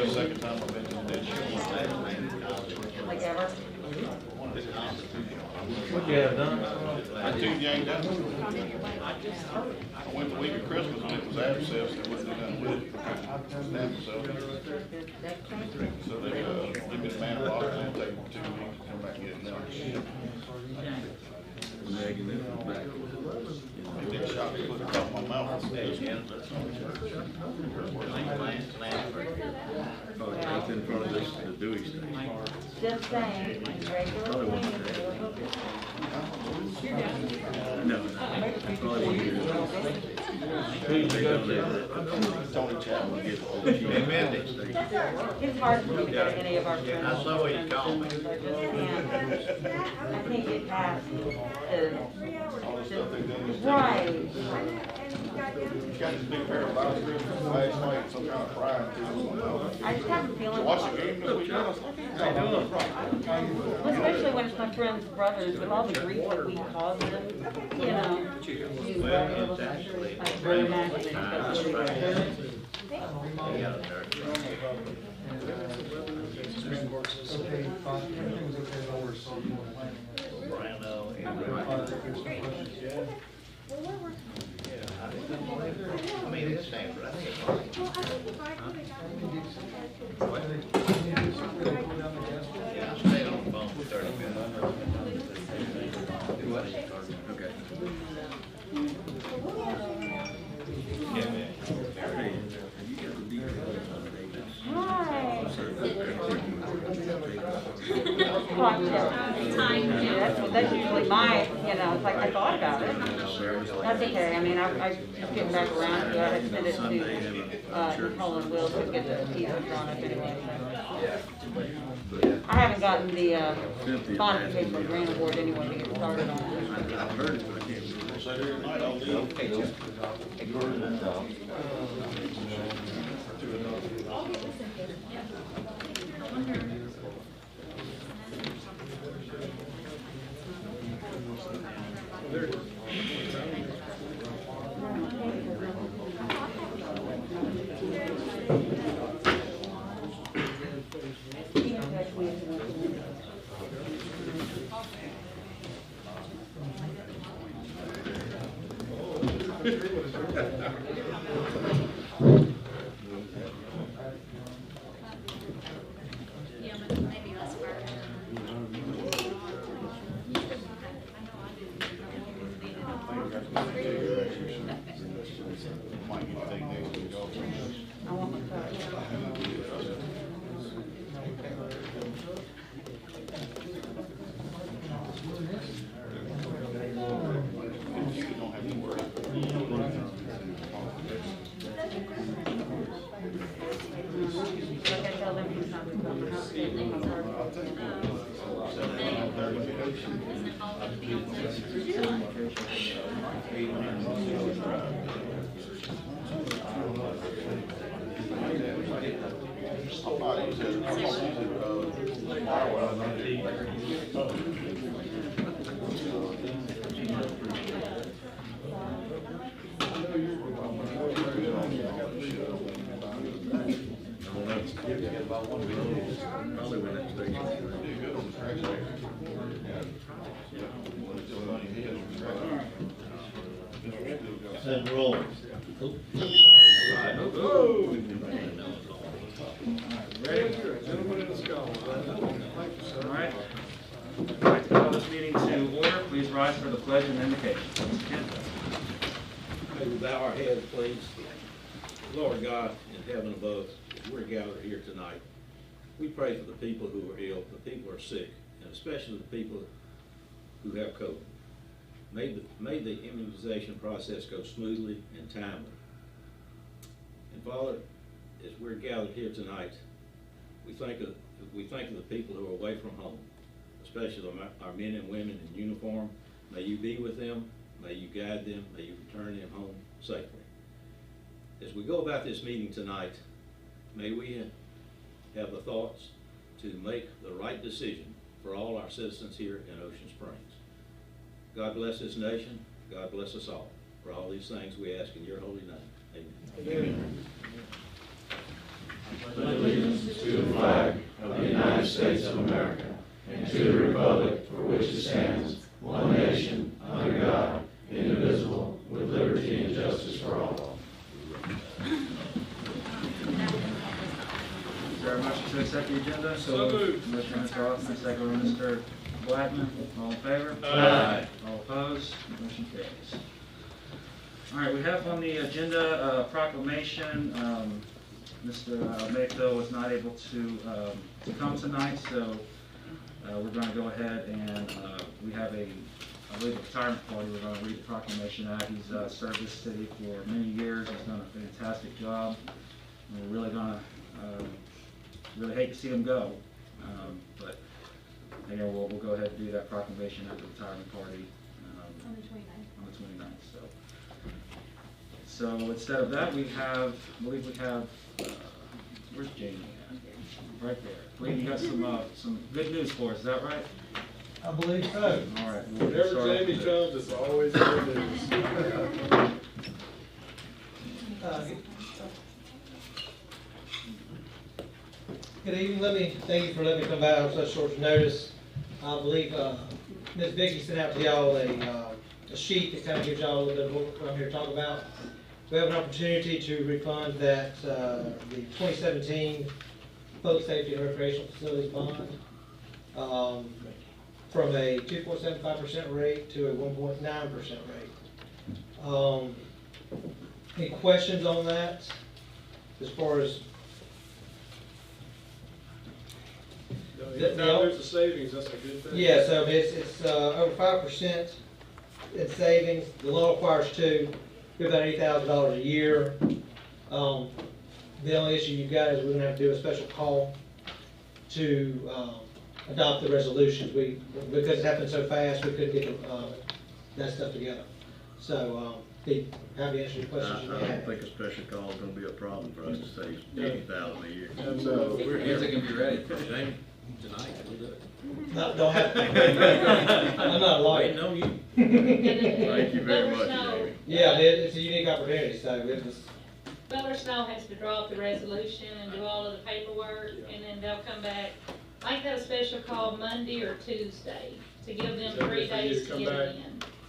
Second time I've been to that show. Like ever? What you have done? I tuned yang down. I went the week of Christmas and it was abscess that wasn't done with it. Snap itself. So they give me the man box and it'll take 2 weeks to come back and get it done. They did shot me with a cup on my mouth. Right in front of this, the Dewey station. Just saying, regular cleaning. No, Tony Chapman gets It's hard for me to go to any of our friends. I saw what you called me. I can't get past the, All the stuff they've done. right. He's got this big pair of boxers last night, some kind of frying too. I just have a feeling. Watch the game this weekend. Especially when it's my friend's brothers, with all the grief that we cause them, you know. Well, it's actually Like very nasty. I mean, it's same, but I think it's right. Yeah, I stayed on the phone for 30 minutes. Okay. Yeah, man. Hi. That's usually my, you know, it's like I thought about it. That's okay. I mean, I just getting back around to it. I sent it to Nicole and Will to get the pieces drawn up anyway. So. I haven't gotten the bond paper grant award anyway to get started on it. I've heard it, but I can't. So here tonight, I'll leave. Maybe less work. Might get a thing next week off. I want my car. You don't have to worry. Like I tell them, he's not going to come out and take my car. Probably when that station. Set roll. Ready? Gentlemen, let's go. All right. I'd like to call this meeting to order. Please rise for the pledge and invocation. May we bow our heads, please. Lord God, in heaven above, as we're gathered here tonight, we pray for the people who are ill, the people who are sick, and especially the people who have COVID. May the immunization process go smoothly and timely. And Father, as we're gathered here tonight, we think of the people who are away from home, especially our men and women in uniform. May you be with them, may you guide them, may you return them home safely. As we go about this meeting tonight, may we have the thoughts to make the right decision for all our citizens here in Ocean Springs. God bless this nation. God bless us all. For all these things we ask in your holy name. Amen. Allegiance to the flag of the United States of America and to the republic for which it stands, one nation, under God, indivisible, with liberty and justice for all. Is there a motion to accept the agenda? So moved. Motion by Mr. Austin, second by Mr. Blackman. All in favor? Aye. All opposed? Motion carries. All right, we have on the agenda proclamation. Mr. Mayfield was not able to come tonight, so we're going to go ahead and we have I believe, a retirement party. We're going to read the proclamation out. He's served this city for many years. He's done a fantastic job. And we're really going to really hate to see him go, but again, we'll go ahead and do that proclamation at the retirement party On the 29th. on the 29th. So instead of that, I believe we have, where's Jamie at? Right there. I believe you got some good news for us, is that right? I believe so. All right. we'll get Whenever started Jamie with comes, it's always good news. Good evening. Thank you for letting me come by on such short notice. I believe Ms. Vicky sent out to y'all a sheet that kind of gives y'all a little bit of what I'm here to talk about. We have an opportunity to refund that the 2017 Public Safety and Recreational Facilities bond from a 2.75% rate to a 1.9% rate. Any questions on that as far as? Anytime there's a savings, that's a good thing. Yeah, so it's over 5% in savings. The law requires two. We're about $80,000 a year. The only issue you've got is we're gonna have to do a special call to adopt the resolutions. Because it happened so fast, we couldn't get that stuff together. So, Pete, have you answered your questions you I may don't have? think a special call is gonna be a problem for us to save $80,000 a year. We're here. Music can be ready. Jamie, tonight, we'll do it. No, don't have to. I'm not a lawyer. Waiting on you. Thank you very much, Snow, Jamie. Yeah, it's a unique opportunity, so it was, Butler Snow has to draw up the resolution and do all of the paperwork, and then they'll come back. Make that a special call Monday or Tuesday to give them Is that 3 good for you days to to come get back?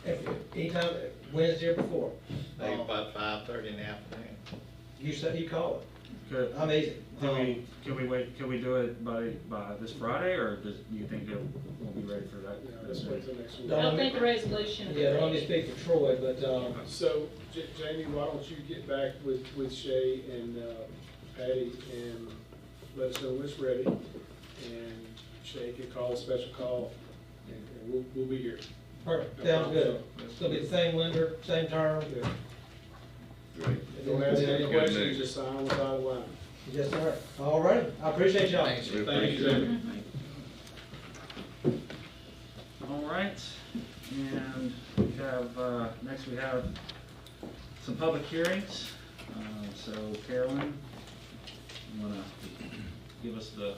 it in. anytime, Wednesday or before. Maybe about 5:30 in the afternoon. You said you call it. Good. I'm easy. Can we wait, can we do it by this Friday, or do you think it won't be ready for that? Yeah, let's wait till next week. I don't think the resolution will be Yeah, let me ready. speak for Troy, but, So, Jamie, why don't you get back with Shay and Patty and let us know when it's ready? And Shay can call a special call, and we'll be here. perfect, sounds good. It's gonna be the same lender, same term. Yeah. Great. Don't ask any Good questions, news. just sign on the dotted line. Yes, sir. All right, I appreciate y'all. Thanks. Thank you, Jamie. All right, and we have, next we have some public hearings. So Carolyn, you wanna give us the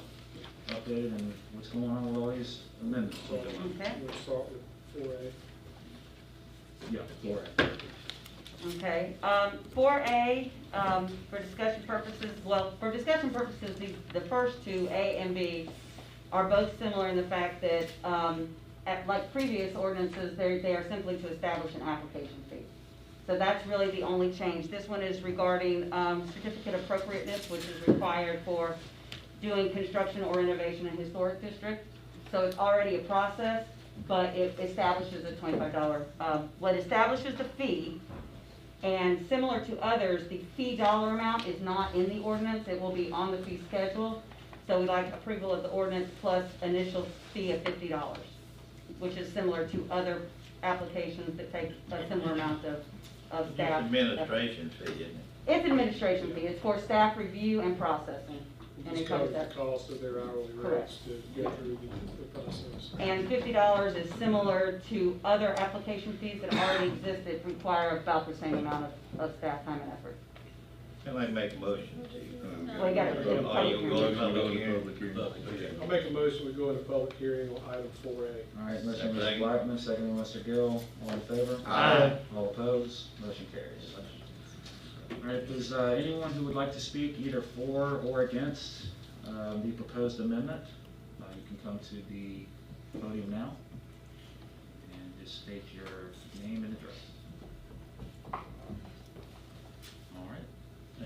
update and what's going on with all these amendments? Okay. We'll start with 4A. Yeah, Laura. Okay, 4A, for discussion purposes, the first two, A and B, are both similar in the fact that, like previous ordinances, they are simply to establish an application fee. So that's really the only change. This one is regarding certificate appropriateness, which is required for doing construction or renovation in historic district. So it's already a process, but it establishes a $25, what establishes the fee. And similar to others, the fee dollar amount is not in the ordinance, it will be on the fee schedule. So we'd like approval of the ordinance plus initial fee of $50, which is similar to other applications that take a similar amount of staff. Administration fee, isn't it? It's administration fee, it's for staff review and processing. And Just it covers cover that. the cost of their hourly Correct. rates to go through the process. And $50 is similar to other application fees that already exist that require about the same amount of staff time and effort. I'd like to make a motion to. Well, you gotta do a Oh, you public go hearing. to public hearing? I'll make a motion, we go into public hearing on item 4A. All right, motion by Mr. Second. Blackman, second by Mr. Gill, all in favor? Aye. All opposed, motion carries. All right, is anyone who would like to speak either for or against the proposed amendment? You can come to the podium now and just state your name and address. All right.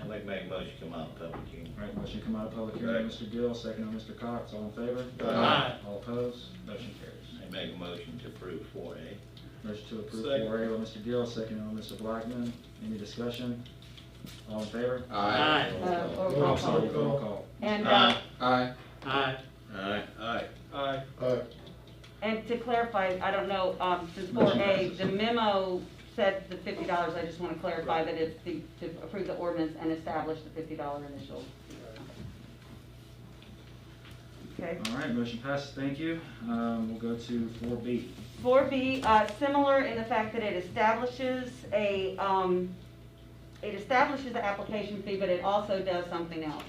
I'd like to make a motion to come out of public hearing. All right, motion come out of public hearing, Right. Mr. Gill, second by Mr. Cox, all in favor? Aye. All opposed, motion carries. I make a motion to approve 4A. Motion to approve Second. 4A by Mr. Gill, second by Mr. Blackman. Any discussion? All in favor? Aye. Or Oh, roll sorry, call. roll call. And, Aye. Aye. Aye. Aye. and to clarify, I don't know, since 4A, the memo said the $50, I just want to clarify that it's to approve the ordinance and establish the $50 initial. Okay. All right, motion passes, thank you. We'll go to 4B. 4B, similar in the fact that it establishes the application fee, but it also does something else.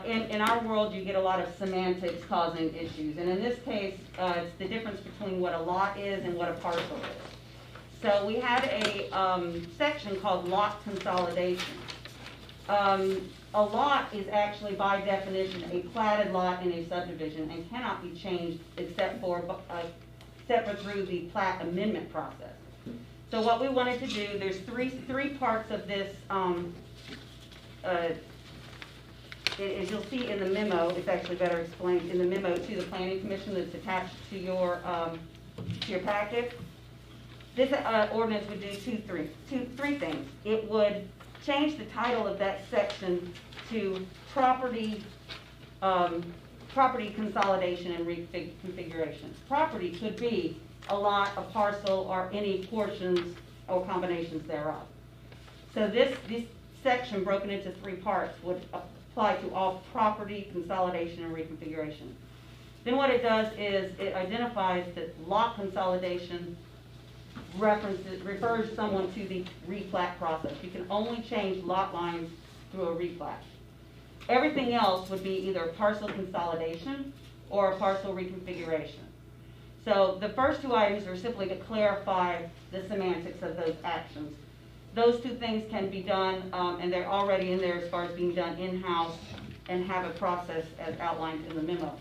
In our world, you get a lot of semantics causing issues, and in this case, it's the difference between what a lot is and what a parcel is. So we had a section called lot consolidation. A lot is actually by definition a platted lot in a subdivision and cannot be changed except for through the plat amendment process. So what we wanted to do, there's three parts of this. As you'll see in the memo, it's actually better explained in the memo to the Planning Commission that's attached to your packet. This ordinance would do three things. It would change the title of that section to property consolidation and reconfiguration. Property could be a lot, a parcel, or any portions or combinations thereof. So this section broken into three parts would apply to all property consolidation and reconfiguration. Then what it does is it identifies that lot consolidation refers someone to the replat process. You can only change lot lines through a replat. Everything else would be either a parcel consolidation or a parcel reconfiguration. So the first two items are simply to clarify the semantics of those actions. Those two things can be done, and they're already in there as far as being done in-house and have a process as outlined in the memo.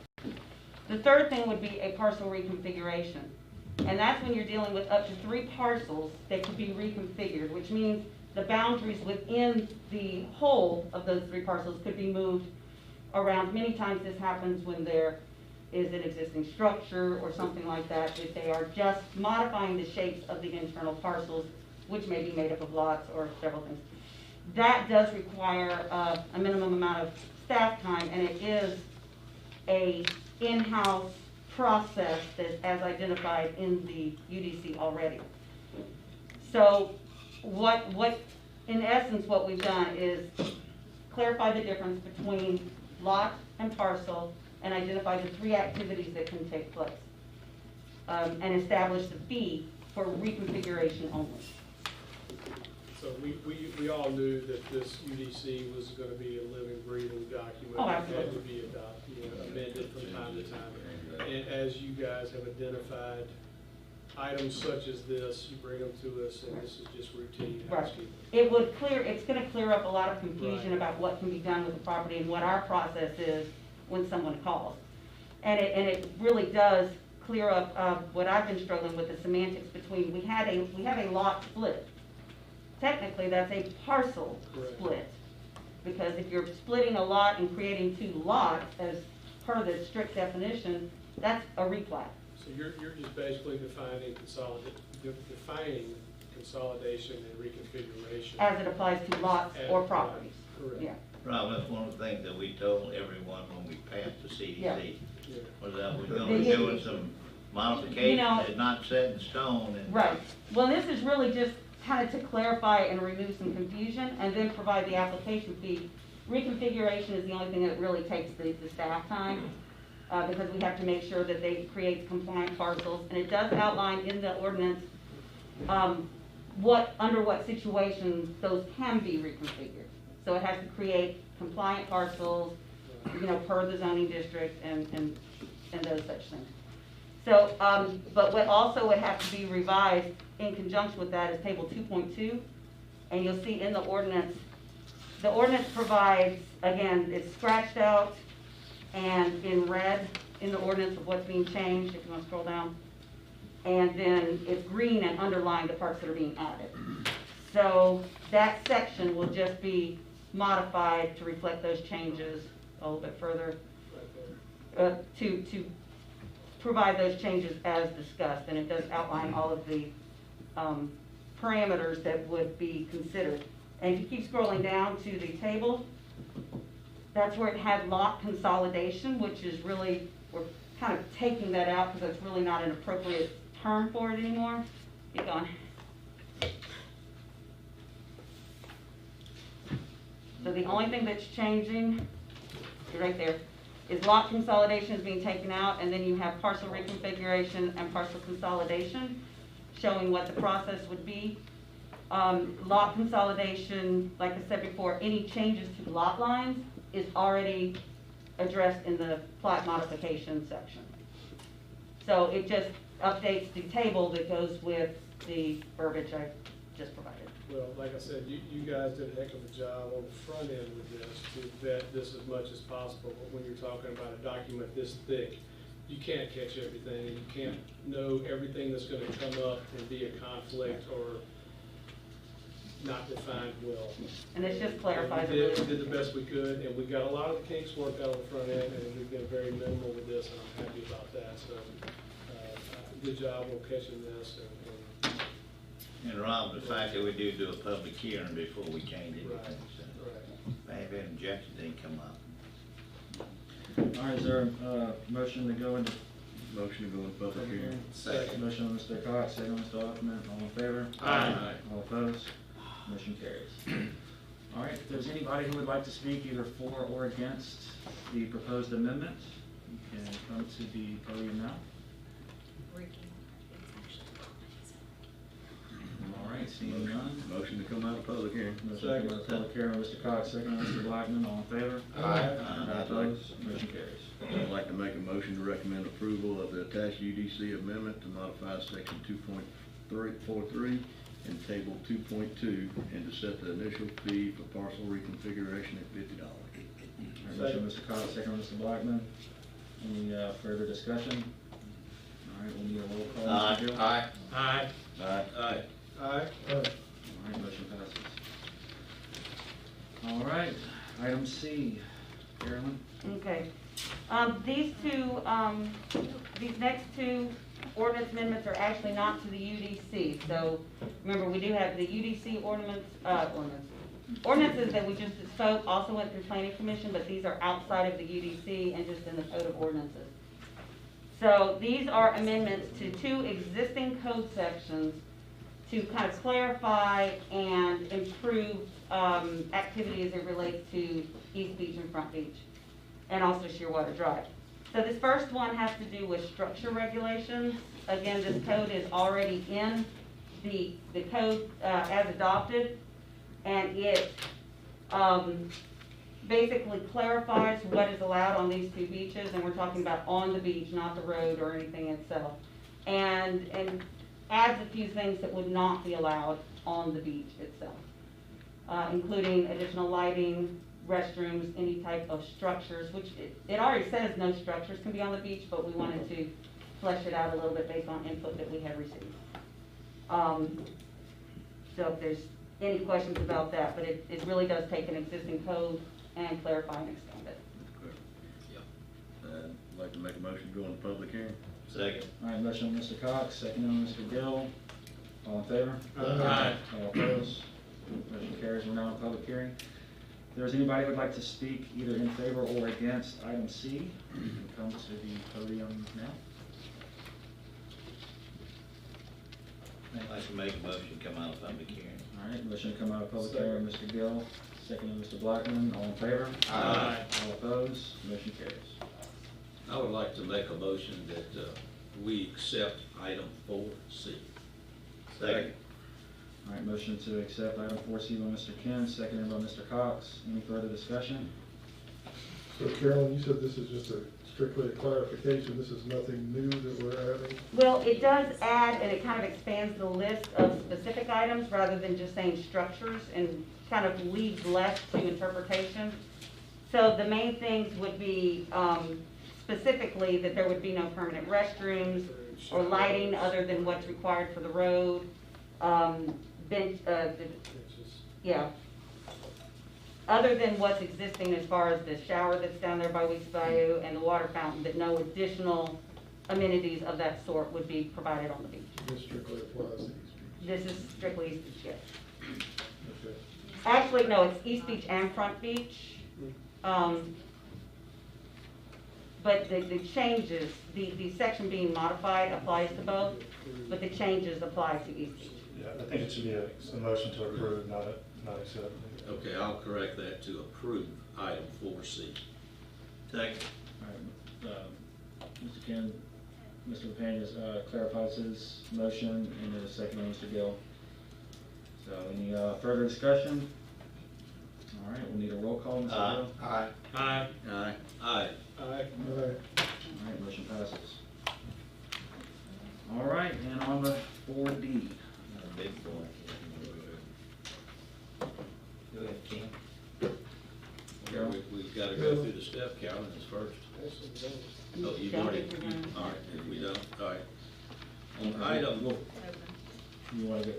The third thing would be a parcel reconfiguration. And that's when you're dealing with up to 3 parcels that could be reconfigured, which means the boundaries within the whole of those 3 parcels could be moved around. Many times this happens when there is an existing structure or something like that, if they are just modifying the shapes of the internal parcels, which may be made up of lots or several things. That does require a minimum amount of staff time, and it is a in-house process that as identified in the UDC already. So in essence, what we've done is clarify the difference between lot and parcel and identify the 3 activities that can take place, and establish the fee for reconfiguration only. So we all knew that this UDC was gonna be a living, breathing document. Oh, It had absolutely. to be amended from time to time. And as you guys have identified items such as this, you bring them to us, and this is just routine Right. housekeeping. It's gonna clear up a lot of confusion Right. about what can be done with the property and what our process is when someone calls. And it really does clear up what I've been struggling with, the semantics between, we have a lot split. Technically, that's a parcel Correct. split. Because if you're splitting a lot and creating 2 lots, as per the strict definition, that's a replat. So you're just basically defining consolidation and reconfiguration. As it applies to lots or As- properties. Correct. Yeah. Rob, that's one of the things that we told everyone when we passed the CDC. Yeah. Yeah. Was that we're gonna be doing some modifications, it's not set in stone and. Right. Well, this is really just kind of to clarify and remove some confusion and then provide the application fee. Reconfiguration is the only thing that really takes the staff time, because we have to make sure that they create compliant parcels. And it does outline in the ordinance under what situations those can be reconfigured. So it has to create compliant parcels, you know, per the zoning district and those such things. So, but what also would have to be revised in conjunction with that is table 2.2, and you'll see in the ordinance provides, again, it's scratched out and in red in the ordinance of what's being changed, if you want to scroll down. And then it's green and underlined the parts that are being added. So that section will just be modified to reflect those changes a little bit further, to provide those changes as discussed, and it does outline all of the parameters that would be considered. And if you keep scrolling down to the table, that's where it had lot consolidation, which is really, we're kind of taking that out because it's really not an appropriate term for it anymore. Keep going. So the only thing that's changing, right there, is lot consolidation is being taken out, and then you have parcel reconfiguration and parcel consolidation, showing what the process would be. Lot consolidation, like I said before, any changes to lot lines is already addressed in the plat modification section. So it just updates the table that goes with the verbiage I just provided. Well, like I said, you guys did a heck of a job on the front end with this to vet this as much as possible. But when you're talking about a document this thick, you can't catch everything. You can't know everything that's going to come up and be a conflict or not defined well. And this just clarifies We it. did the best we could, and we got a lot of the kinks worked out on the front end, and we've been very minimal with this, and I'm happy about that. So, good job on catching this. And Rob, the fact that we do a public hearing before we change anything, Right. so Right. if I have any objections, they come up. All right, is there a motion to go into Motion to go in public hearing. Second. motion on Mr. Cox, second on Mr. Alderman, all in favor? Aye. All opposed? Motion carries. All right, if there's anybody who would like to speak either for or against the proposed amendment, you can come to the podium now. All right, seeing none. Motion to come out of public hearing. Motion to come out of public hearing by Mr. Cox, second by Mr. Blackman, all in favor? Aye. Opposed? Motion carries. I'd like to make a motion to recommend approval of the attached UDC amendment to modify section 2.43 and table 2.2 and to set the initial fee for parcel reconfiguration at $50. All right, motion by Mr. Cox, second by Mr. Blackman. Any further discussion? All right, we'll need a roll call. Mr. Gill? Aye. Aye. Aye. Aye. Aye. All right, motion passes. All right, item C, Carolyn? Okay. These next two ordinance amendments are actually not to the UDC. So remember, we do have the UDC ordinances that we just spoke also went through planning commission, but these are outside of the UDC and just in the code of ordinances. So these are amendments to two existing code sections to kind of clarify and improve activity as it relates to East Beach and Front Beach, and also Shearwater Drive. So this first one has to do with structure regulations. Again, this code is already in the code as adopted, and it basically clarifies what is allowed on these two beaches, and we're talking about on the beach, not the road or anything itself, and adds a few things that would not be allowed on the beach itself, including additional lighting, restrooms, any type of structures, which it already says no structures can be on the beach, but we wanted to flesh it out a little bit based on input that we had received. So if there's any questions about that, but it really does take an existing code and clarify and extend it. I'd like to make a motion to go in public hearing. Second. All right, motion on Mr. Cox, second on Mr. Gill. All in favor? Aye. All opposed? Motion carries. We're now in public hearing. If there's anybody who would like to speak either in favor or against item C, you can come to the podium now. I'd like to make a motion to come out of public hearing. All right, motion to come out of public hearing, Mr. Gill, second on Mr. Blackman. All in favor? Aye. All opposed? Motion carries. I would like to make a motion that, we accept item 4C. Second. All right, motion on Mr. Cox, second on Mr. Blackman, all in favor? Aye. All opposed? Motion carries. All right, motion on Mr. Cox, second on Mr. Blackman. All in favor? Second. All right, motion to accept item 4C by Mr. Ken, seconded by Mr. Cox. Any further discussion? So Carolyn, you said this is just strictly a clarification, this is nothing new that we're adding? Well, it does add, and it kind of expands the list of specific items rather than just saying structures, and kind of leaves less to interpretation. So the main things would be specifically that there would be no permanent restrooms or lighting other than what's required for the road. Yeah. Other than what's existing as far as the shower that's down there by Weeks Bayou and the water fountain, that no additional amenities of that sort would be provided on the beach. This strictly applies to East Beach. This is strictly East Beach, yes. Okay. Actually, no, it's East Beach and Front Beach. But the changes, the section being modified applies to both, but the changes apply to East Beach. Yeah, I think it should be a motion to approve, not accept. Okay, I'll correct that to approve item 4C. Second. All right, Mr. Ken, Mr. Lepangas clarifies his motion, and then a second by Mr. Gill. So any further discussion? All right, we'll need a roll call, Mr. Gill. Aye. Aye. Aye. Aye. All right. All right, motion passes. All right, and on the 4D. Big boy. Go ahead, Ken. Carol? We've got to go through the step, Calvin is first. Oh, you've already, all right, if we don't, all right. On item, You want to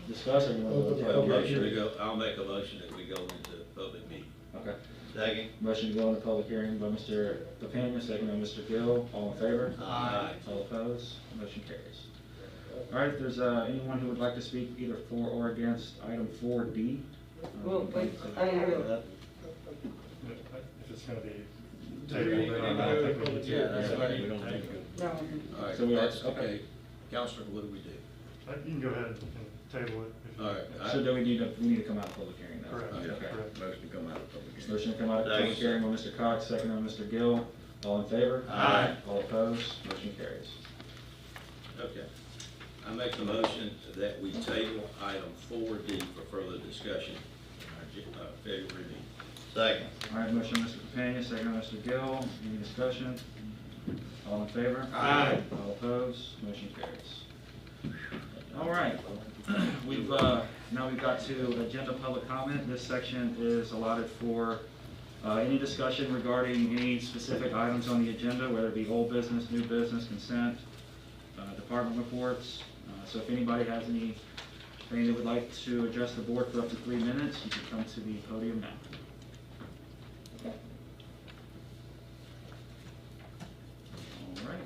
discuss, or you want to well, go? motion to go, I'll make a motion that we go into public meeting. Okay. Second. Motion to go into public hearing by Mr. Lepangas, second by Mr. Gill. All in favor? Aye. All opposed? Motion carries. All right, if there's anyone who would like to speak either for or against item 4D. Well, wait, If it's gonna be tabled, then I think we need to. Yeah, that's right. We don't think of. No. All right, So we are- that's, okay. okay. Counselor, what do we do? You can go ahead and table it. if you- All right. So do we need to come out of public hearing now? Correct. Okay. Correct. Motion to come out of public hearing. Motion to come out of public hearing by Mr. Cox, second by Mr. Gill. All in favor? Aye. All opposed? Motion carries. Okay. I make the motion that we table item 4D for further discussion in our February meeting. Second. All right, motion Mr. Lepangas, second by Mr. Gill. Any discussion? All in favor? Aye. All opposed? Motion carries. All right, now we've got to agenda public comment. This section is allotted for any discussion regarding any specific items on the agenda, whether it be old business, new business, consent, department reports. So if anybody has anything they would like to address the board for up to 3 minutes, you can come to the podium now. All right.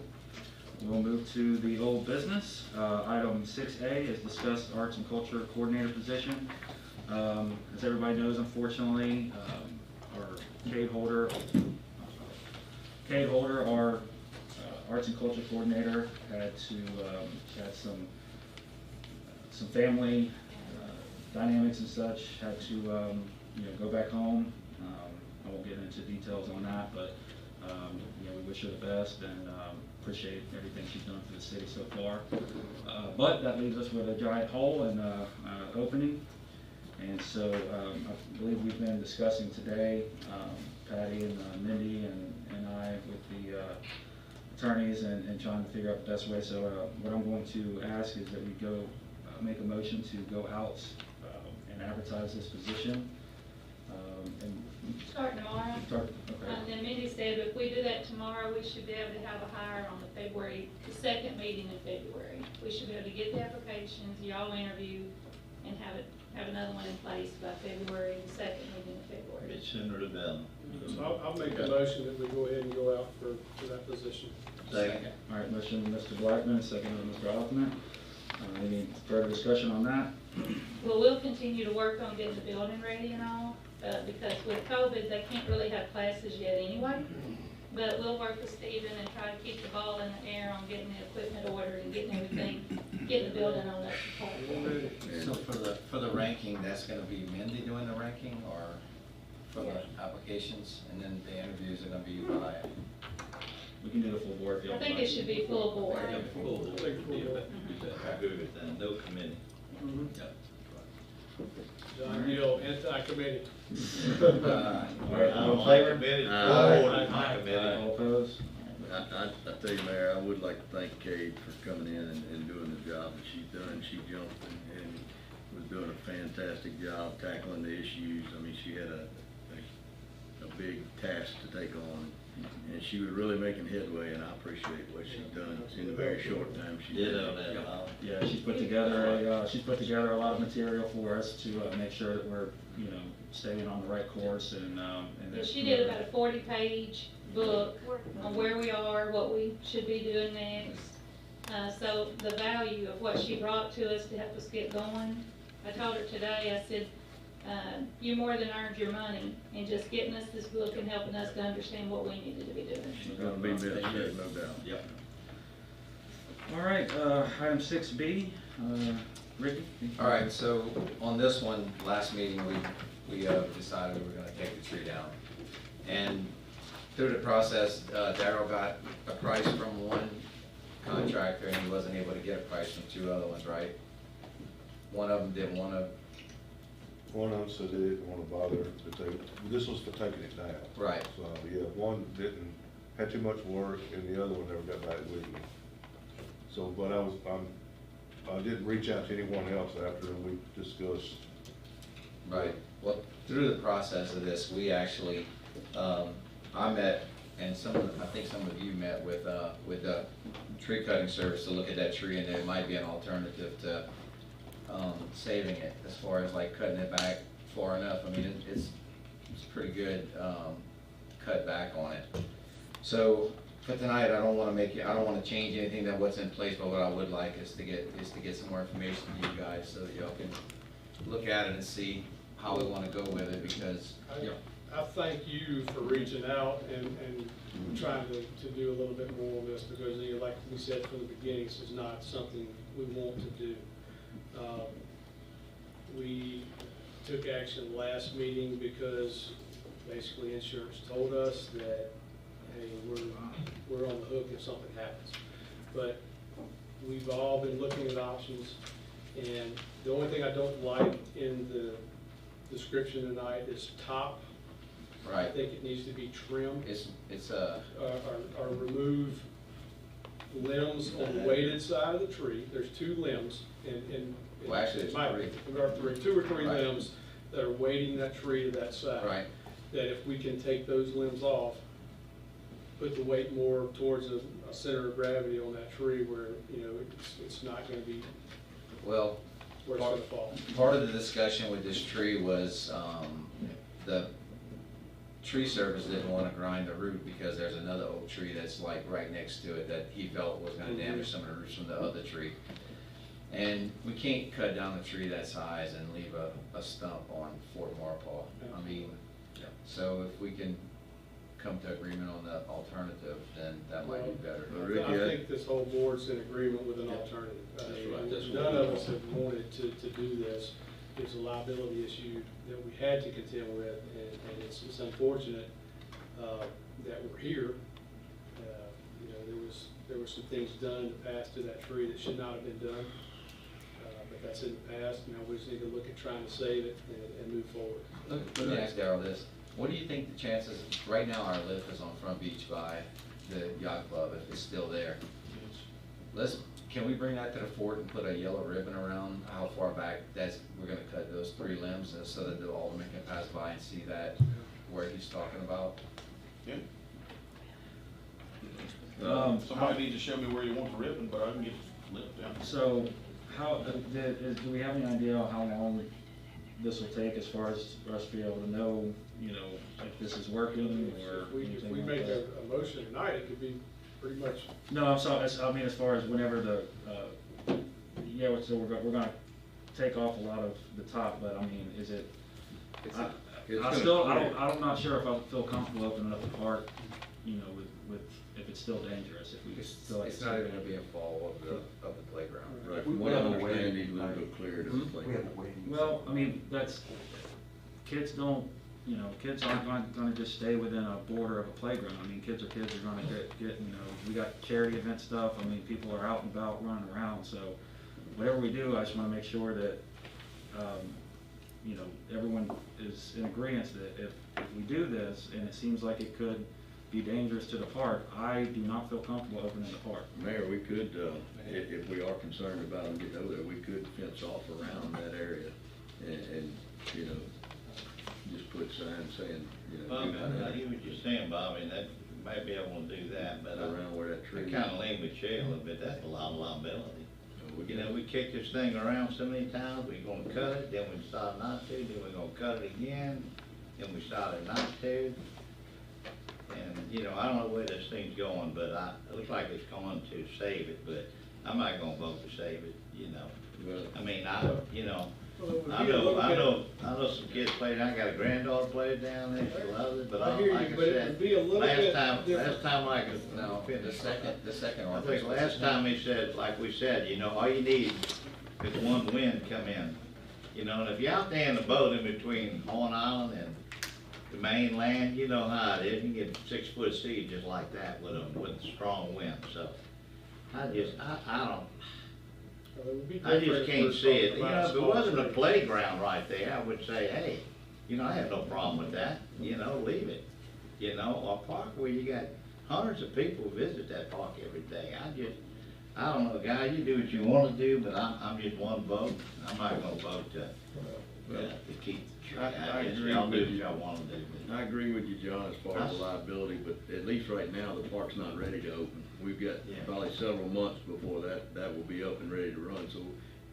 We'll move to the old business. Item 6A is discuss arts and culture coordinator position. As everybody knows, unfortunately, our Kate Holder, our arts and culture coordinator, had some family dynamics and such, had to go back home. I won't get into details on that, but we wish her the best and appreciate everything she's done for the city so far. But that leaves us with a giant hole and opening. And so I believe we've been discussing today, Patty and Mindy and I with the attorneys and trying to figure out the best way. So what I'm going to ask is that we go make a motion to go out and advertise this position. Start tomorrow. Okay. And Mindy said if we do that tomorrow, we should be able to have a hire on the second meeting in February. We should be able to get the applications, y'all interview, and have another one in place by February, the second meeting in February. It's sooner the better. So I'll make a motion that we go ahead and go out for that position. Second. All right, motion by Mr. Blackman, second by Mr. Hoffman. Any further discussion on that? Well, we'll continue to work on getting the building ready and all, because with COVID, they can't really have classes yet anyway. But we'll work with Stephen and try to keep the ball in the air on getting the equipment ordered and getting everything, getting the building on that support. So for the ranking, that's gonna be Mindy doing the ranking, or for the applications, and then the interviews are gonna be by? We can do the full board. if you I don't think mind. it should be full board. Yeah, full board would be better. I agree with that. No committee. Mhm. Yeah. John Gill, anti-committee. All right, all in favor? Committed, Aye. forward in my committee. All opposed? I tell you, Mayor, I would like to thank Kate for coming in and doing the job that she's done. She jumped and was doing a fantastic job tackling the issues. I mean, she had a big task to take on, and she was really making headway, and I appreciate what she's done in the very short time she did. Yeah, she's put together a lot of material for us to make sure that we're, you know, staying on the right course and Yeah, that. she did about a 40-page book on where we are, what we should be doing next. So the value of what she brought to us to help us get going, I told her today, I said, you more than earned your money in just getting us this book and helping us to understand what we needed to be doing. She's gonna be missed, there's no doubt. Yep. All right, item 6B, Ricky? All right, so on this one, last meeting, we decided we were gonna take the tree down. And through the process, Darryl got a price from one contractor and he wasn't able to get a price from two other ones, right? One of them didn't want to. One of them said they didn't want to bother, this was for taking it down. Right. So, yeah, one had too much work, and the other one never got back with me. So, but I didn't reach out to anyone else after we discussed. Right. Well, through the process of this, we actually, I met, and I think some of you met with the tree cutting service to look at that tree, and there might be an alternative to saving it, as far as like cutting it back far enough. I mean, it's pretty good cut back on it. So for tonight, I don't want to change anything that what's in place, but what I would like is to get some more information from you guys so that y'all can look at it and see how we want to go with it, because I thank you for reaching out and trying to do a little bit more of this, because, you know, like we said from the beginning, this is not something we want to do. We took action last meeting because basically insurance told us that, hey, we're on the hook if something happens. But we've all been looking at options, and the only thing I don't like in the description tonight is top. right. I think it needs to be trimmed. It's Or remove limbs on the weighted side of the tree. There's two limbs, and Well, actually, it might be, there are two or three Right. limbs that are weighting that tree to that side. right. That if we can take those limbs off, put the weight more towards a center of gravity on that tree where, you know, it's not gonna be Well, where it's gonna fall. part of the discussion with this tree was, the tree service didn't want to grind the root because there's another oak tree that's like right next to it that he felt was going to damage some of the roots from the other tree. And we can't cut down a tree that size and leave a stump on Fort Marpaw. I mean, so if we can come to agreement on the alternative, then that might be better. I think this whole board's in agreement with an alternative. I mean, none of us have wanted to do this. It's a liability issue that we had to contend with, and it's unfortunate that we're here. You know, there were some things done in the past to that tree that should not have been done, but that's in the past. Now we just need to look at trying to save it and move forward. Let me ask Darryl this. What do you think the chances, right now our lift is on Front Beach by the yacht club, if it's still there. Can we bring that to the fort and put a yellow ribbon around how far back we're gonna cut those three limbs, and so that the alderman can pass by and see that, where he's talking about? Yeah. Somebody needs to show me where you want the ribbon, but I can get the lift down. So, do we have any idea how long this will take as far as for us to be able to know, you know, if this is working or If anything we like make that? a motion tonight, it could be pretty much. No, I'm sorry, I mean, as far as whenever so we're gonna take off a lot of the top, but I mean, is it? I'm not sure if I feel comfortable opening up the park, you know, with if it's still dangerous, if we still. It's not even gonna be a fall of the playground. Right, from what I understand, he's a little bit clear to the playground. Well, I mean, kids aren't gonna just stay within a border of a playground. I mean, kids are gonna get, you know, we got charity event stuff. I mean, people are out and about running around, so whatever we do, I just wanna make sure that, you know, everyone is in agreement that if we do this, and it seems like it could be dangerous to the park, I do not feel comfortable opening the park. Mayor, we could, if we are concerned about them getting over there, we could fence off around that area and, you know, just put signs saying, you know. Bob, do I not hear what you're saying, Bob, and that, might be able to do that, but around where that tree I is. kinda lean with Shay a little bit, that's a lot of liability. You know, we kick this thing around so many times, we're gonna cut it, then we decide not to, then we're gonna cut it again, then we decided not to. And, you know, I don't know where this thing's going, but it looks like it's going to save it, but I'm not gonna vote to save it, you know. Well, I mean, you know, Well, it would I be a little know bit- some kids play, I got a granddaughter played down there, she loves it, but I hear you, like I but it would be a said, little bit last different. time like. No, the second I one. think last time he said, like we said, you know, all you need is one wind come in. You know, and if you're out there in the boat in between Horn Island and the mainland, you know how it is. You can get 6 foot sea just like that with a strong wind, so. I don't, Well, it would be I different just if can't we're see it. talking You know, about if it small wasn't a trees. playground right there, I would say, hey, you know, I have no problem with that, you know, leave it. You know, a park where you got hundreds of people visit that park every day. I don't know, guy, you do what you wanna do, but I'm just one vote. I'm not gonna vote to keep the tree. I guess agree y'all do with what you. y'all wanna do, but. I agree with you, John, as far as the liability, but at least right now, the park's not ready to open. We've got Yeah. probably several months before that will be up and ready to run, so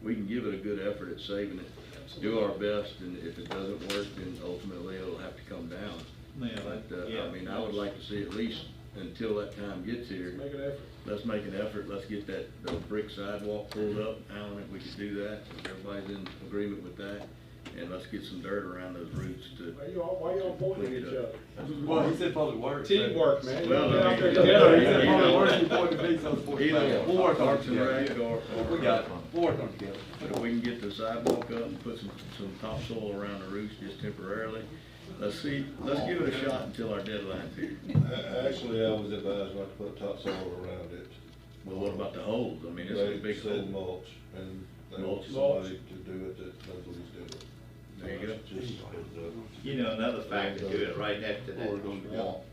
we can give it a good effort at saving it, do our best, and if it doesn't work, then ultimately it'll have to come down. Yeah, But, yeah. I mean, I would like to see at least until that time gets here, Make an effort. let's make an effort, let's get that brick sidewalk pulled up. Alan, if we could do that, if everybody's in agreement with that, and let's get some dirt around those roots to. Why y'all pointing at each other? Well, he said public works. Teamwork, man. Well, Y'all get out there he together. He said You public know, works, he pointed to me, so it's Either we'll work on it Parks and together. Rec or. We got it, we'll work on it together. If we can get the sidewalk up and put some topsoil around the roots just temporarily, let's give it a shot until our deadline's here. Actually, I was advised not to put topsoil around it. Well, what about the holes? I mean, it's a They big said hole. mulch, and they want Mulch. somebody to do it that knows what he's doing. There you go. Just, You know, another factor to it, right next to that Or it goes together. wall.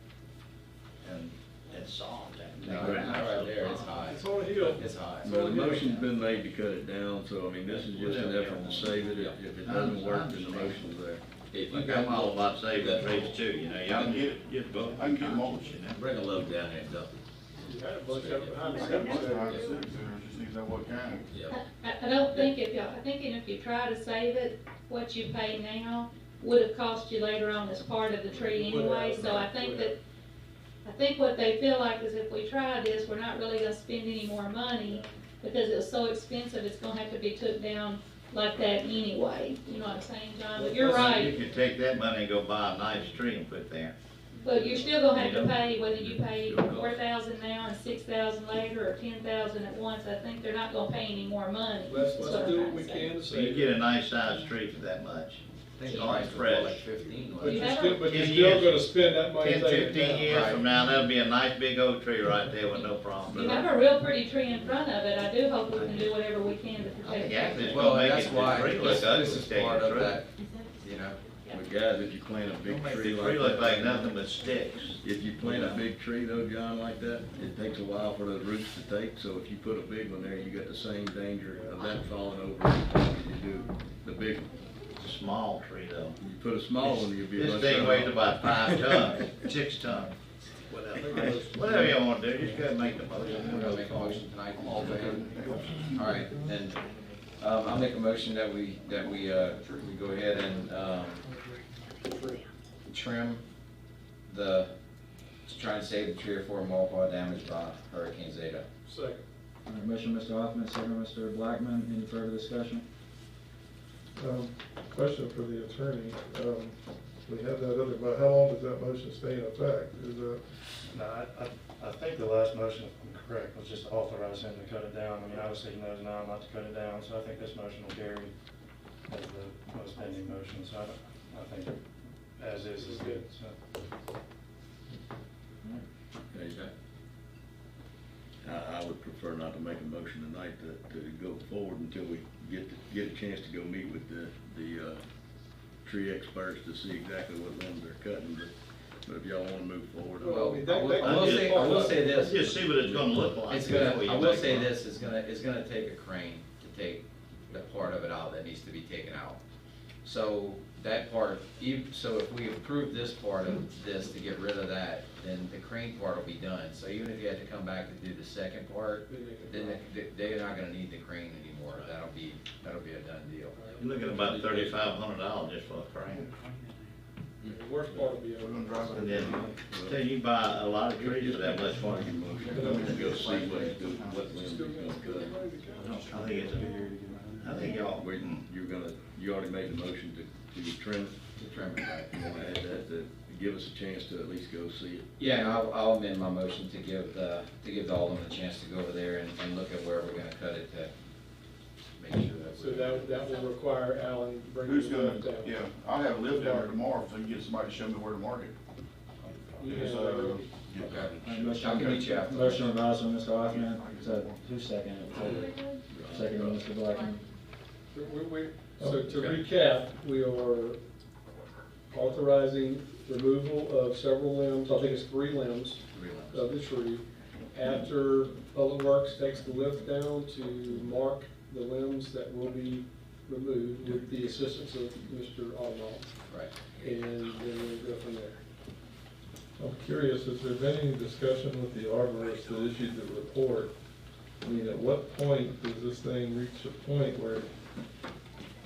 And it's soft, that No, ground. right there, it's high. It's on a hill. It's high. Well, the motion's been made to cut it down, so I mean, this is just an effort to save it. If it doesn't work, then the motion's there. If you Like, got I'm all about saving trees too, you know, y'all I can get vote. I can get mulch, you know. Bring a load down there and dump it. You had a bunch of it behind the I got mulch cemetery. behind the cemetery, just need to know what kind. Yep. I don't think I think if you try to save it, what you pay now would have cost you later on as part of the tree anyway, so I think what they feel like is if we try this, we're not really gonna spend any more money, because it's so expensive, it's gonna have to be took down like that anyway, you know what I'm saying, John? But you're You right, could take that money and go buy a nice tree and put there. but you're still gonna have to pay, whether you pay 4,000 now and 6,000 later, or 10,000 at once, I think they're not gonna pay any more money. Let's That's what I'm do what trying we to say. can to So you save get it. a nice sized tree for that much. I think It's the price was fresh. like 15, But wasn't you're it? still, but you're 10 still years. gonna spend that money 10, taking it 15 down. years from now, that'll be a nice big oak tree right there with no You problem. have a real pretty tree in front of it, I do hope we can do whatever we can to I protect think it. actually it's Well, gonna make that's it, why, the tree this look ugly. is taking part the of tree. that, you know. But guys, if you plant a Don't big make tree the like tree look like that, nothing but sticks. if you plant a big tree though, John, like that, it takes a while for those roots to take, so if you put a big one there, you got the same danger of that falling over as you do the big one. Small tree though. You put a small one, you'll be. This much thing better weighs off. about 5 tons, 6 tons, whatever. Whatever you want to do, just gotta make the motion. We're gonna make a motion tonight. All right, and, I'll make a motion that we go ahead and, trim to try and save the tree or four multiple damage by Hurricane Zeta. Second. All right, motion, Mr. Hoffman, second, Mr. Blackman, any further discussion? Question for the attorney. We have that other, but how long does that motion stay in effect? Is that? No, I think the last motion, if I'm correct, was just to authorize him to cut it down. I mean, obviously he knows now not to cut it down, so I think this motion will carry as the most pending motion, so I think as is good, so. Okay, I would prefer not to make a motion tonight to go forward until we get a chance to go meet with the tree experts to see exactly what limbs they're cutting, but if y'all wanna move forward. Well, I will say this. Just see what it's gonna look like. It's gonna, before you I will make say one. this, it's gonna take a crane to take the part of it out that needs to be taken out. So that part, so if we approve this part of this to get rid of that, then the crane part will be done. So even if you had to come back to do the second part, then they're not gonna need the crane anymore. That'll be a done deal. You're looking at about $3,500 just for a crane. The worst part will be over. And then, tell you buy a lot of trees for that much money. Go see what he's doing, what limbs he's gonna cut. I think it's I think y'all, You already made the motion to trim To trim it, right? it. You wanna add that, to give us a chance to at least go see it? Yeah, and I'll amend my motion to give the Alderman a chance to go over there and look at where we're gonna cut it to make sure that. So that will require Alan bringing Who's the gonna, lift down. yeah, I'll have a lift down there tomorrow, so you can get somebody to show me where to mark it. You It's, can, Okay. I can meet you after. Motion advised by Mr. Hoffman, so who's second? Second by Mr. Blackman. So to recap, we are authorizing removal of several limbs, I think it's 3 limbs of the tree. After Public Works takes the lift down to mark the limbs that will be removed with the assistance of Mr. Alderman. Right. And then we'll go from there. I'm curious, has there been any discussion with the arborist that issued the report? I mean, at what point does this thing reach a point where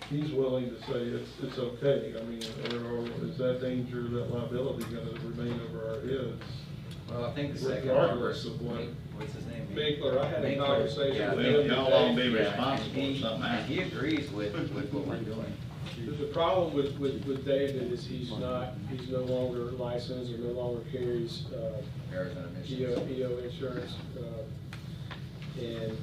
he's willing to say it's okay? I mean, or is that danger, that liability gonna remain over our heads? Well, I think the second Regardless arborist, of what. what's his name? Minkler, I had a Minkler. conversation Yeah, with well, him y'all won't today. be Yeah, responsible and if something he happens. agrees with what we're doing. The problem with David is he's no longer licensed or no longer carries, Arizona Michigan. EO insurance. And,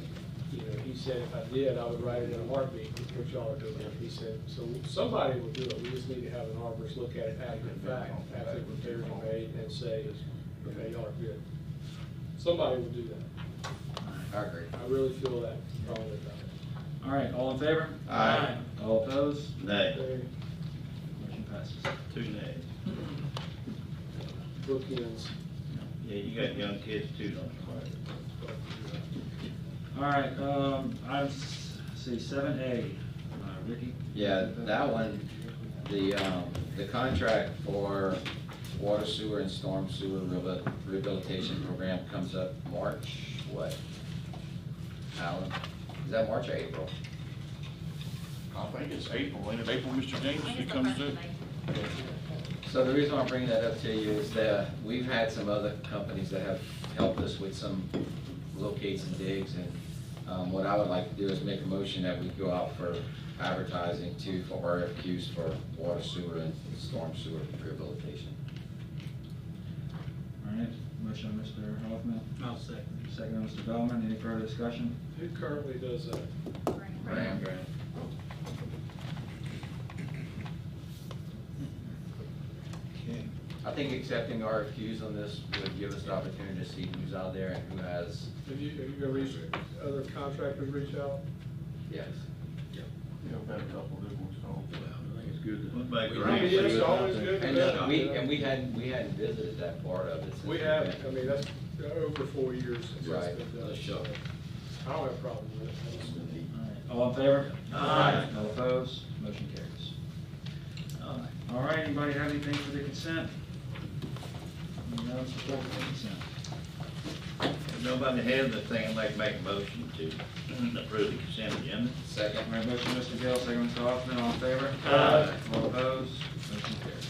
you know, he said if I did, I would write it in a heartbeat, what y'all are doing. He said, so somebody will do it. We just need to have an arborist look at it after the fact, after the repairs are made, and say, okay, y'all are good. Somebody will do that. I agree. I really feel that strongly about it. All right, all in favor? Aye. All opposed? Nay, Motion passes. 2 nays. Bookends. Yeah, you got young kids too, don't All right, see, 7A, Ricky? Yeah, that one, the contract for water sewer and storm sewer rehabilitation program comes up March, what? Alan, is that March or April? I think it's April, ain't it April, Mr. James, it comes to? So the reason I'm bringing that up to you is that we've had some other companies that have helped us with some locates and digs, and what I would like to do is make a motion that we go out for advertising too, for RFQs for water sewer and storm sewer rehabilitation. All right, motion by Mr. Hoffman. I'll second. Second by Mr. Bellman. Any further discussion? Who currently does that? Graham. Okay. I think accepting RFQs on this would give us the opportunity to see who's out there and who has, Have you gonna reach, other contractors reach out? yes. Yeah, I've had a couple of good ones, so. I think it's good to. What about We- grants? Yeah, it's always good to And know. we hadn't visited that part of it. since We we've have, been- I mean, that's over 4 years since Right. that's been done. Let's show. I don't have a problem with it. I just- All in favor? Aye. All opposed? Motion carries. All right, anybody have anything for the consent? No support for the consent. If nobody has anything, I'd like to make a motion to approve the consent agenda. Second. All right, motion, Mr. Gill, second, Mr. Hoffman, all in favor? Aye. All opposed? Motion carries.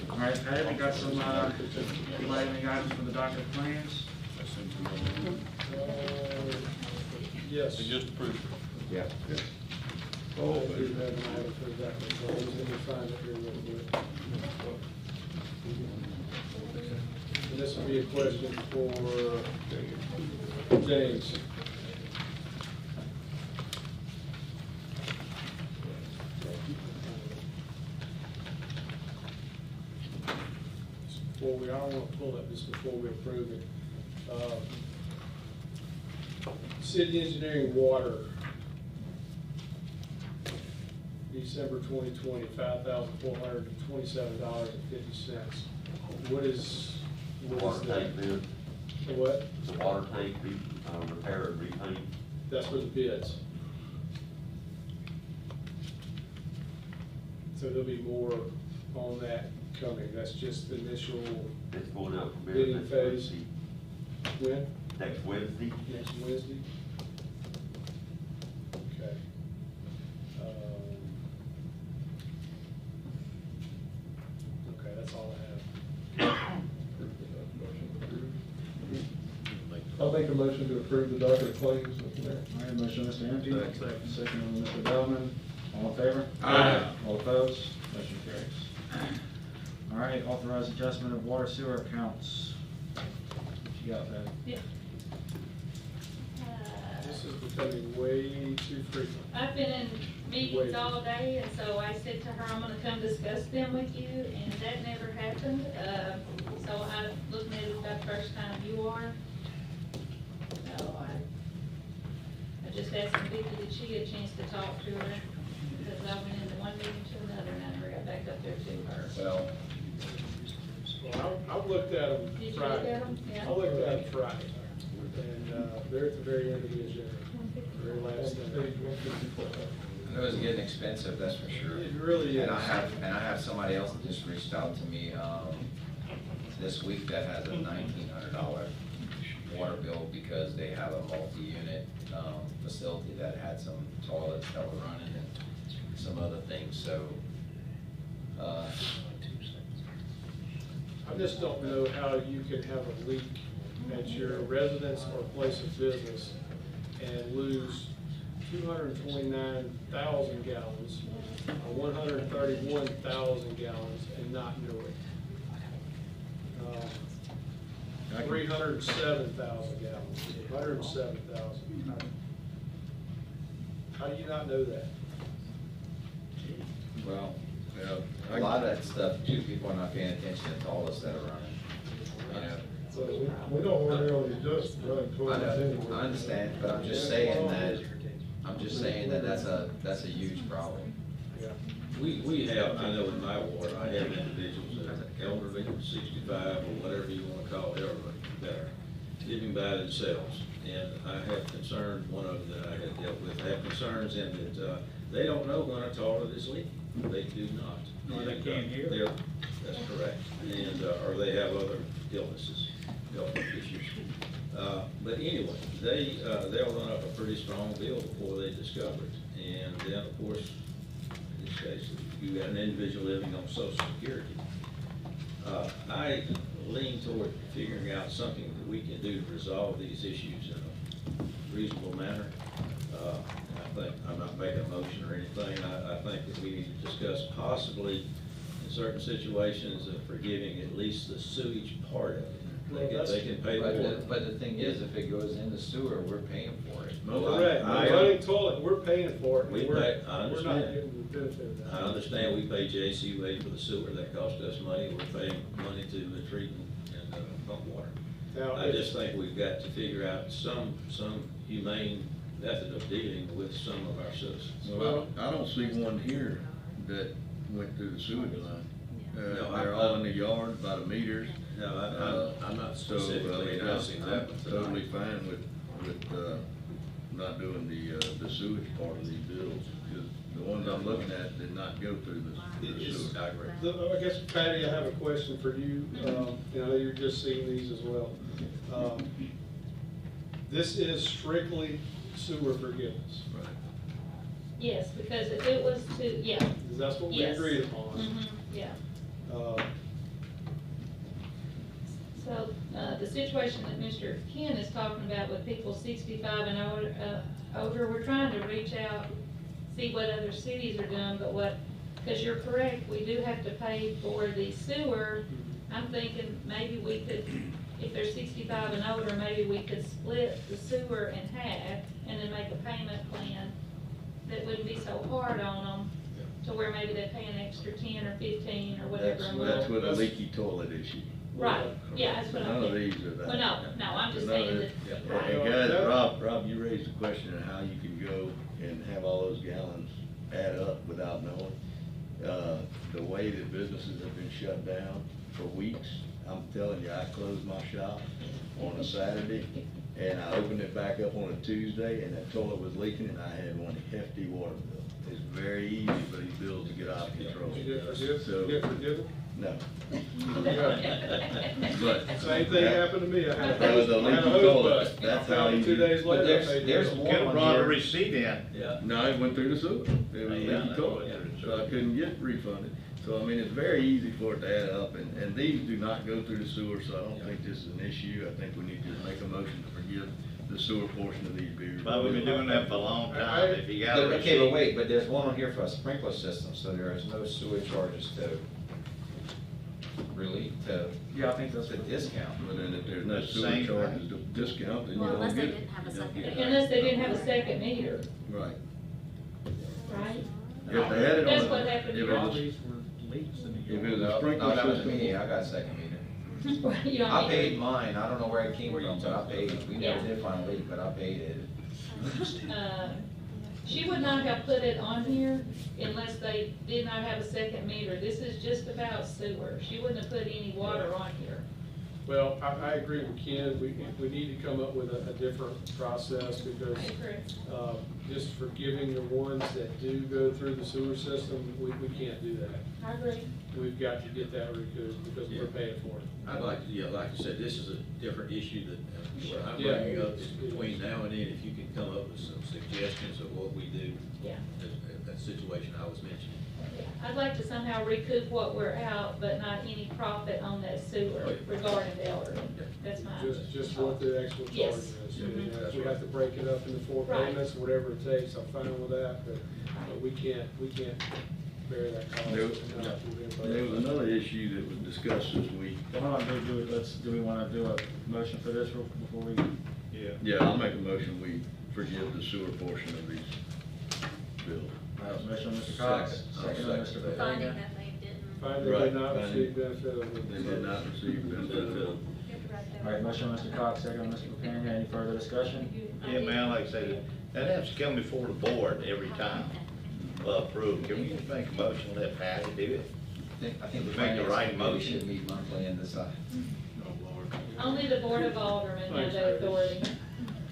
All right, Patty, we got some, anybody have any items for the docket of claims? Yes. They just approved. Yeah. Oh, I do have an item for that, so let me find it here real quick. And this will be a question for James. Before I don't want to pull up this before we approve it. City engineering water. December 2020, $5,427.50. What is Water that? tank bid, The what? the water tank repair and repaint. That's for the bids. So there'll be more on that coming. That's just the initial It's going out for bid bidding next phase. Wednesday. When? Next Wednesday. Next Wednesday? Okay. Okay, that's all I have. I'll make a motion to approve the docket claims, Mr. Mayor. All right, motion, Mr. Empty. Second on Mr. Alderman. All in favor? Aye. All opposed? Motion carries. All right, authorize adjustment of water sewer accounts. What you got, Patty? Yeah. This is becoming way too frequent. I've been in meetings all day, and so I said to her, I'm gonna come discuss them with you, and that never happened. So I'm looking at it about the first time you are. So I just asked Vicki, did she get a chance to talk to her? Because I went into one meeting to another, and I never got back up there to her. Well, Well, I've looked at them Did you look Friday. at them? Yeah. I looked at them Friday, and they're at the very end of the agenda, very last thing. it was getting expensive, that's for sure. It really is. And I have somebody else that just reached out to me, this week that has a $1,900 water bill because they have a multi-unit, facility that had some toilets that were running and some other things, so, I just don't know how you can have a leak at your residence or place of business and lose 229,000 gallons or 131,000 gallons and not know it. 307,000 gallons, 107,000. How do you not know that? well, a lot of that stuff, too, people are not paying attention to all this that are running, you know. So we don't ordinarily just run I toilets know, anyway. I understand, but I'm just saying that that's a huge problem. Yeah. We have, I know in my ward, I have individuals that are elderly, 65, or whatever you want to call elderly, that are living by themselves. And I have concerns, one of them that I had dealt with, I have concerns in that they don't know when a toilet is leaking. They do not. Or they can't hear. That's correct. And, or they have other illnesses, health issues. But anyway, they'll run up a pretty strong bill before they discover it. And then, of course, in this case, you got an individual living on Social Security. I lean toward figuring out something that we can do to resolve these issues in a reasonable manner. I'm not making a motion or anything. I think that we need to discuss possibly in certain situations of forgiving at least the sewage part of it. They can pay for it. But the thing is, if it goes in the sewer, we're paying for it. No, Correct. I- Running toilet, we're paying for it. and We we're- pay- I We're not understand. getting the benefit of I that. understand we pay JCWA for the sewer, that cost us money, we're paying money to treat and pump water. Now, I just think we've got to figure out some humane method of dealing with some of our citizens. Well, I don't see one here that went through the sewage line. No, They're all in the yard by the meters. No, I'm not So, specifically addressing that one I'm tonight. totally fine with not doing the sewage part of these bills, because the ones I'm looking at did not go through the sewer. I agree. I guess, Patty, I have a question for you. And I know you're just seeing these as well. This is strictly sewer forgiveness. Right. Yes, because if it was to, yeah. Because that's what we Yes. agreed upon. Yeah. Uh, So, the situation that Mr. Ken is talking about with people 65 and older, we're trying to reach out, see what other cities are doing, but because you're correct, we do have to pay for the sewer. I'm thinking maybe we could, if they're 65 and older, maybe we could split the sewer in half and then make a payment plan that wouldn't be so hard on them, to where maybe they pay an extra 10 or 15 or whatever a month. That's with a leaky toilet issue. Right, yeah, that's what I'm None of thinking. these are that. Well, no, I'm just None of saying this- that. And guys, Rob, you raised the question of how you can go and have all those gallons add up without knowing. The way that businesses have been shut down for weeks, I'm telling you, I closed my shop on a Saturday, and I opened it back up on a Tuesday, and that toilet was leaking, and I had one hefty water bill. It's very easy for these bills to get out of control. You So- get forgiven? No. But same thing happened to me. I had That was a a leaky hose toilet. bust. That's I how found it 2 easy. days later. I paid there's it. more Could have on brought a here. receipt in. No, it went through the sewer. It was a Yeah, leaky toilet, so I couldn't get refunded. So, I mean, it's very easy for it to add up, and these do not go through the sewer, so I don't think this is an issue. I think we need to make a motion to forgive the sewer portion of these beers. But we've been doing that for a long time, if you got a receipt. Okay, but wait, but there's one on here for a sprinkler system, so there is no sewer charges to relieve, to Yeah, I think that's. the discount. But then if there's no That's sewer same charges to discount, then you Well, don't unless get they it. didn't have a You don't second. get it. Unless they didn't have a second meter, Right. right? If they had it on. That's a- what happened if it here. was- If it was a No, sprinkler that was system. me, I got a second meter. You don't I need paid to- mine, I don't know where it came from, but I paid it. We never Yeah. did find a leak, but I paid it. She would not have put it on here unless they did not have a second meter. This is just about sewer. She wouldn't have put any water on here. Well, I agree with Ken. We need to come up with a different process because I agree. just forgiving the ones that do go through the sewer system, we can't do that. I agree. We've got to get that recouped because we're paying for it. I'd like to, yeah, like I said, this is a different issue that, what I'm Yeah. bringing up is between now and then, if you can come up with some suggestions of what we do, Yeah. that situation I was mentioning. I'd like to somehow recoup what we're out, but not any profit on that sewer regarding the elderly. That's my. Just what the actual charge Yes. is. You know, if we have to break it up into 4 Right. payments, whatever it takes, I'm fine with that, but we can't bear that cost. There was another issue that was discussed this week. Hold on, do we wanna do a motion for this before we? Yeah, I'll make a motion, we forgive the sewer portion of these bills. Motion on Mr. Cox, Second. second on Mr. Finding Pataglia. that they didn't. Finding they Right, did not finding- receive benefit of They did not receive benefit of it. All right, motion on Mr. Cox, second on Mr. Pataglia. Any further discussion? Yeah, man, like I said, that has to come before the board every time, approved. Can we just make a motion, and let Patty do it? I think the Make the finance right committee motion. should meet monthly and decide. Only the Board of Aldermen has that authority.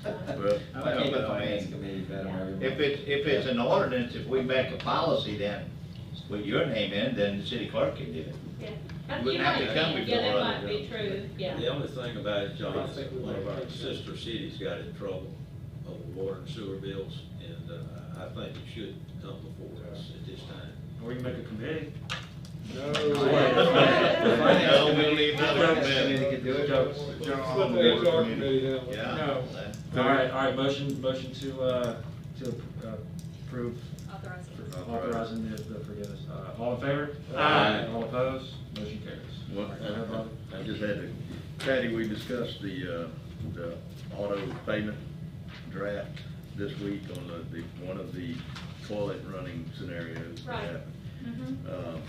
Well, I think the but I finance mean, committee better know everyone. if it's an ordinance, if we make a policy, then with your name in, then the city clerk can do it. Yeah. You wouldn't have to come Yeah, before that us. might be true, yeah. The only thing about it, John, I is think we one of might our take that. sister cities got in trouble over water and sewer bills, and I think it should come before us at this time. Or we can make a committee. No. No, we'll leave another Finance committee committee. could do it. Joe. Let the HR committee handle it. Yeah. All right, motion to approve authorizing the forgiveness. All in favor? Aye. All opposed? Motion carries. Well, Go ahead, Bob. I just had to, Patty, we discussed the auto payment draft this week on one of the toilet running scenarios that Right. happened. Mhm.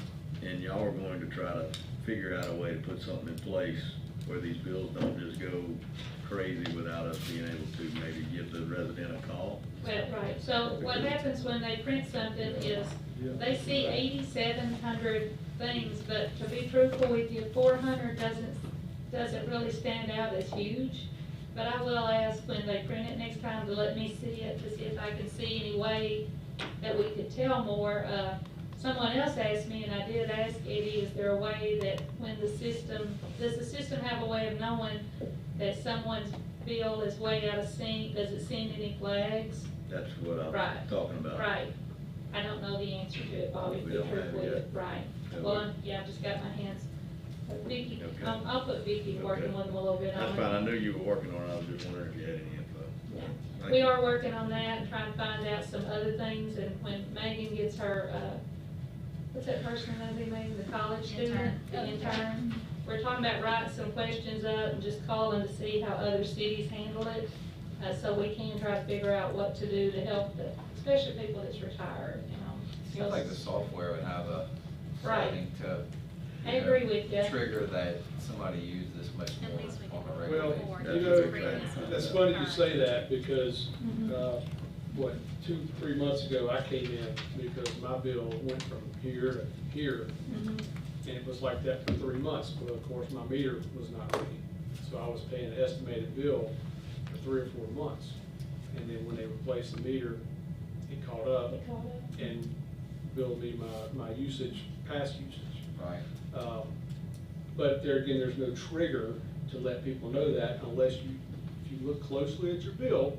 And y'all are going to try to figure out a way to put something in place where these bills don't just go crazy without us being able to maybe give the resident a call. Well, right, so what happens when they print something is, they see 8,700 things, but to be truthful with you, 400 doesn't really stand out as huge. But I will ask when they print it next time to let me see it, to see if I can see any way that we could tell more. Someone else asked me, and I did ask Eddie, is there a way that when does the system have a way of knowing that someone's bill is way out of sync? Does it send any flags? That's what I'm Right. talking about. Right. I don't know the answer to it, Bobby, to We be don't have truthful it with yet. it. Right. Yeah, Well, we- yeah, I just got my hands, Vicky, Okay. I'll put Vicky working Okay. with them a little bit on That's it. fine, I knew you were working on it, I was just wondering if you had any info. Yeah. Thank We you. are working on that and trying to find out some other things, and when Megan gets her, what's that person name, Megan, the college student? The intern. We're talking about writing some questions up and just calling to see how other cities handle it, so we can try to figure out what to do to help especially people that's retired, you know. Seems like the software would have a Right. setting to. I agree with you. Trigger that somebody used this much At more least we on can a regular Well, basis. you know, that's funny you say that because, what, 2-3 months ago, I came in because my bill went from here to here. Mhm. And it was like that for 3 months. Well, of course, my meter was not reading. So I was paying an estimated bill for 3 or 4 months. And then when they replaced the meter, it caught up It caught up. and billed me my usage, past usage. Right. But there again, there's no trigger to let people know that unless if you look closely at your bill,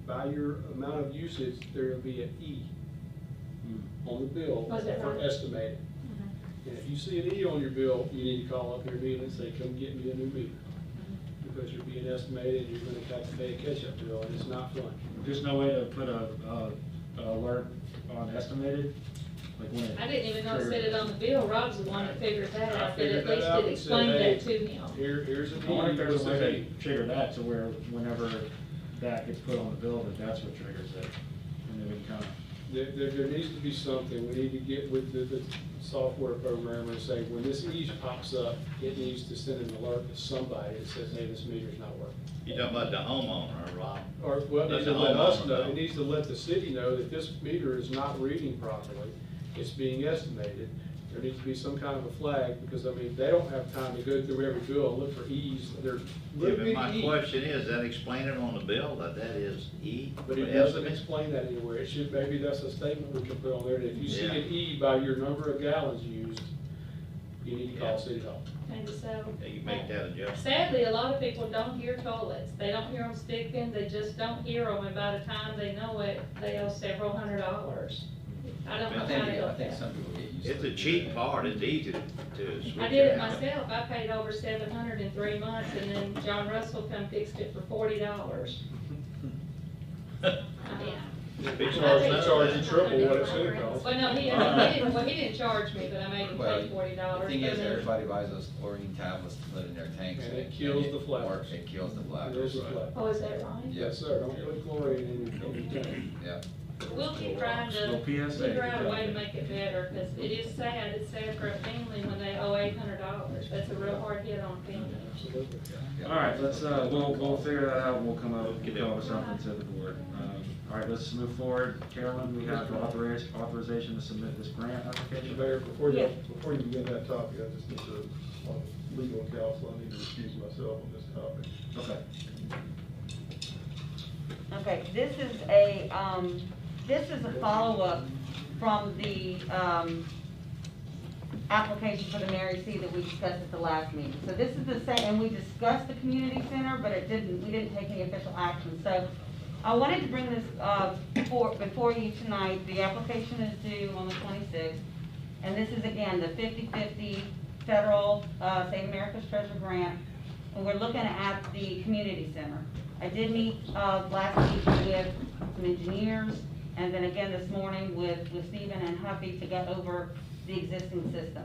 by your amount of usage, there'll be an E on the bill Was it for right? estimated. And if you see an E on your bill, you need to call up here immediately and say, come get me a new meter. Because you're being estimated, and you're gonna have to pay a catch-up bill, and it's not fun. There's no way to put a alert on estimated, like when it. I didn't even know it triggers. said it on the bill. Rob's the one that figured that I out, that figured at that least out it and said, explained hey, that to him. Here's an E. I wonder if there's what's a way the to E? trigger that to where whenever that gets put on the bill, that's what triggers it. And then we can kind of. There needs to be something, we need to get with the software programmer and say, when this E pops up, it needs to send an alert to somebody that says, hey, this meter's not working. You talking about the homeowner, Rob? Or, well, it needs to Let the let us homeowner know, know. it needs to let the city know that this meter is not reading properly, it's being estimated. There needs to be some kind of a flag, because, I mean, they don't have time to go through every bill and look for E's, they're Yeah, little but bitty my E's. question is, that explain it on the bill, that is E? But it for doesn't estimate? explain that anywhere. It should, maybe that's a statement we can put on there, that if you see Yeah. an E by your number of gallons used, you need to call Yeah. City Hall. Maybe so. Yeah, you make that adjustment. Sadly, a lot of people don't hear toilets. They don't hear them sticking, they just don't hear them, and by the time they know it, they owe several $100s. I don't know how to I help think that. some people get used to it. It's a cheap part, it's easy to switch I did it out. myself. I paid over $700 in 3 months, and then John Russell come fixed it for $40. They charge you triple what it should cost. Well, no, he didn't charge me, but I made him Well, pay $40. the thing is, but then- everybody buys those chlorine tablets to put in their tanks. And it kills the flowers. It kills the flowers. Those are flat. Oh, is that right? Yeah. Yes, sir, don't put chlorine in your tank. Yeah. We'll keep trying to Little PSA. figure out a way to make it better, because it is sad, it's sad for a family when they owe $800. That's a real hard hit on a family. Absolutely. All right, let's, we'll figure that out, we'll come up with something to the board. All right, let's move forward. Carolyn, we have authorization to submit this grant application. Mayor, before Yeah. you begin that topic, I just need to, on legal counsel, I need to recuse myself on this topic. Okay. Okay, this is a follow-up from the, application for the Mary C. that we discussed at the last meeting. So this is the same, and we discussed the community center, but we didn't take any official action. So I wanted to bring this, before you tonight. The application is due on the 26th. And this is again, the 50/50 federal, Save America's Treasure grant. And we're looking at the community center. I did meet, last week with some engineers, and then again this morning with Stephen and Huffy to go over the existing system.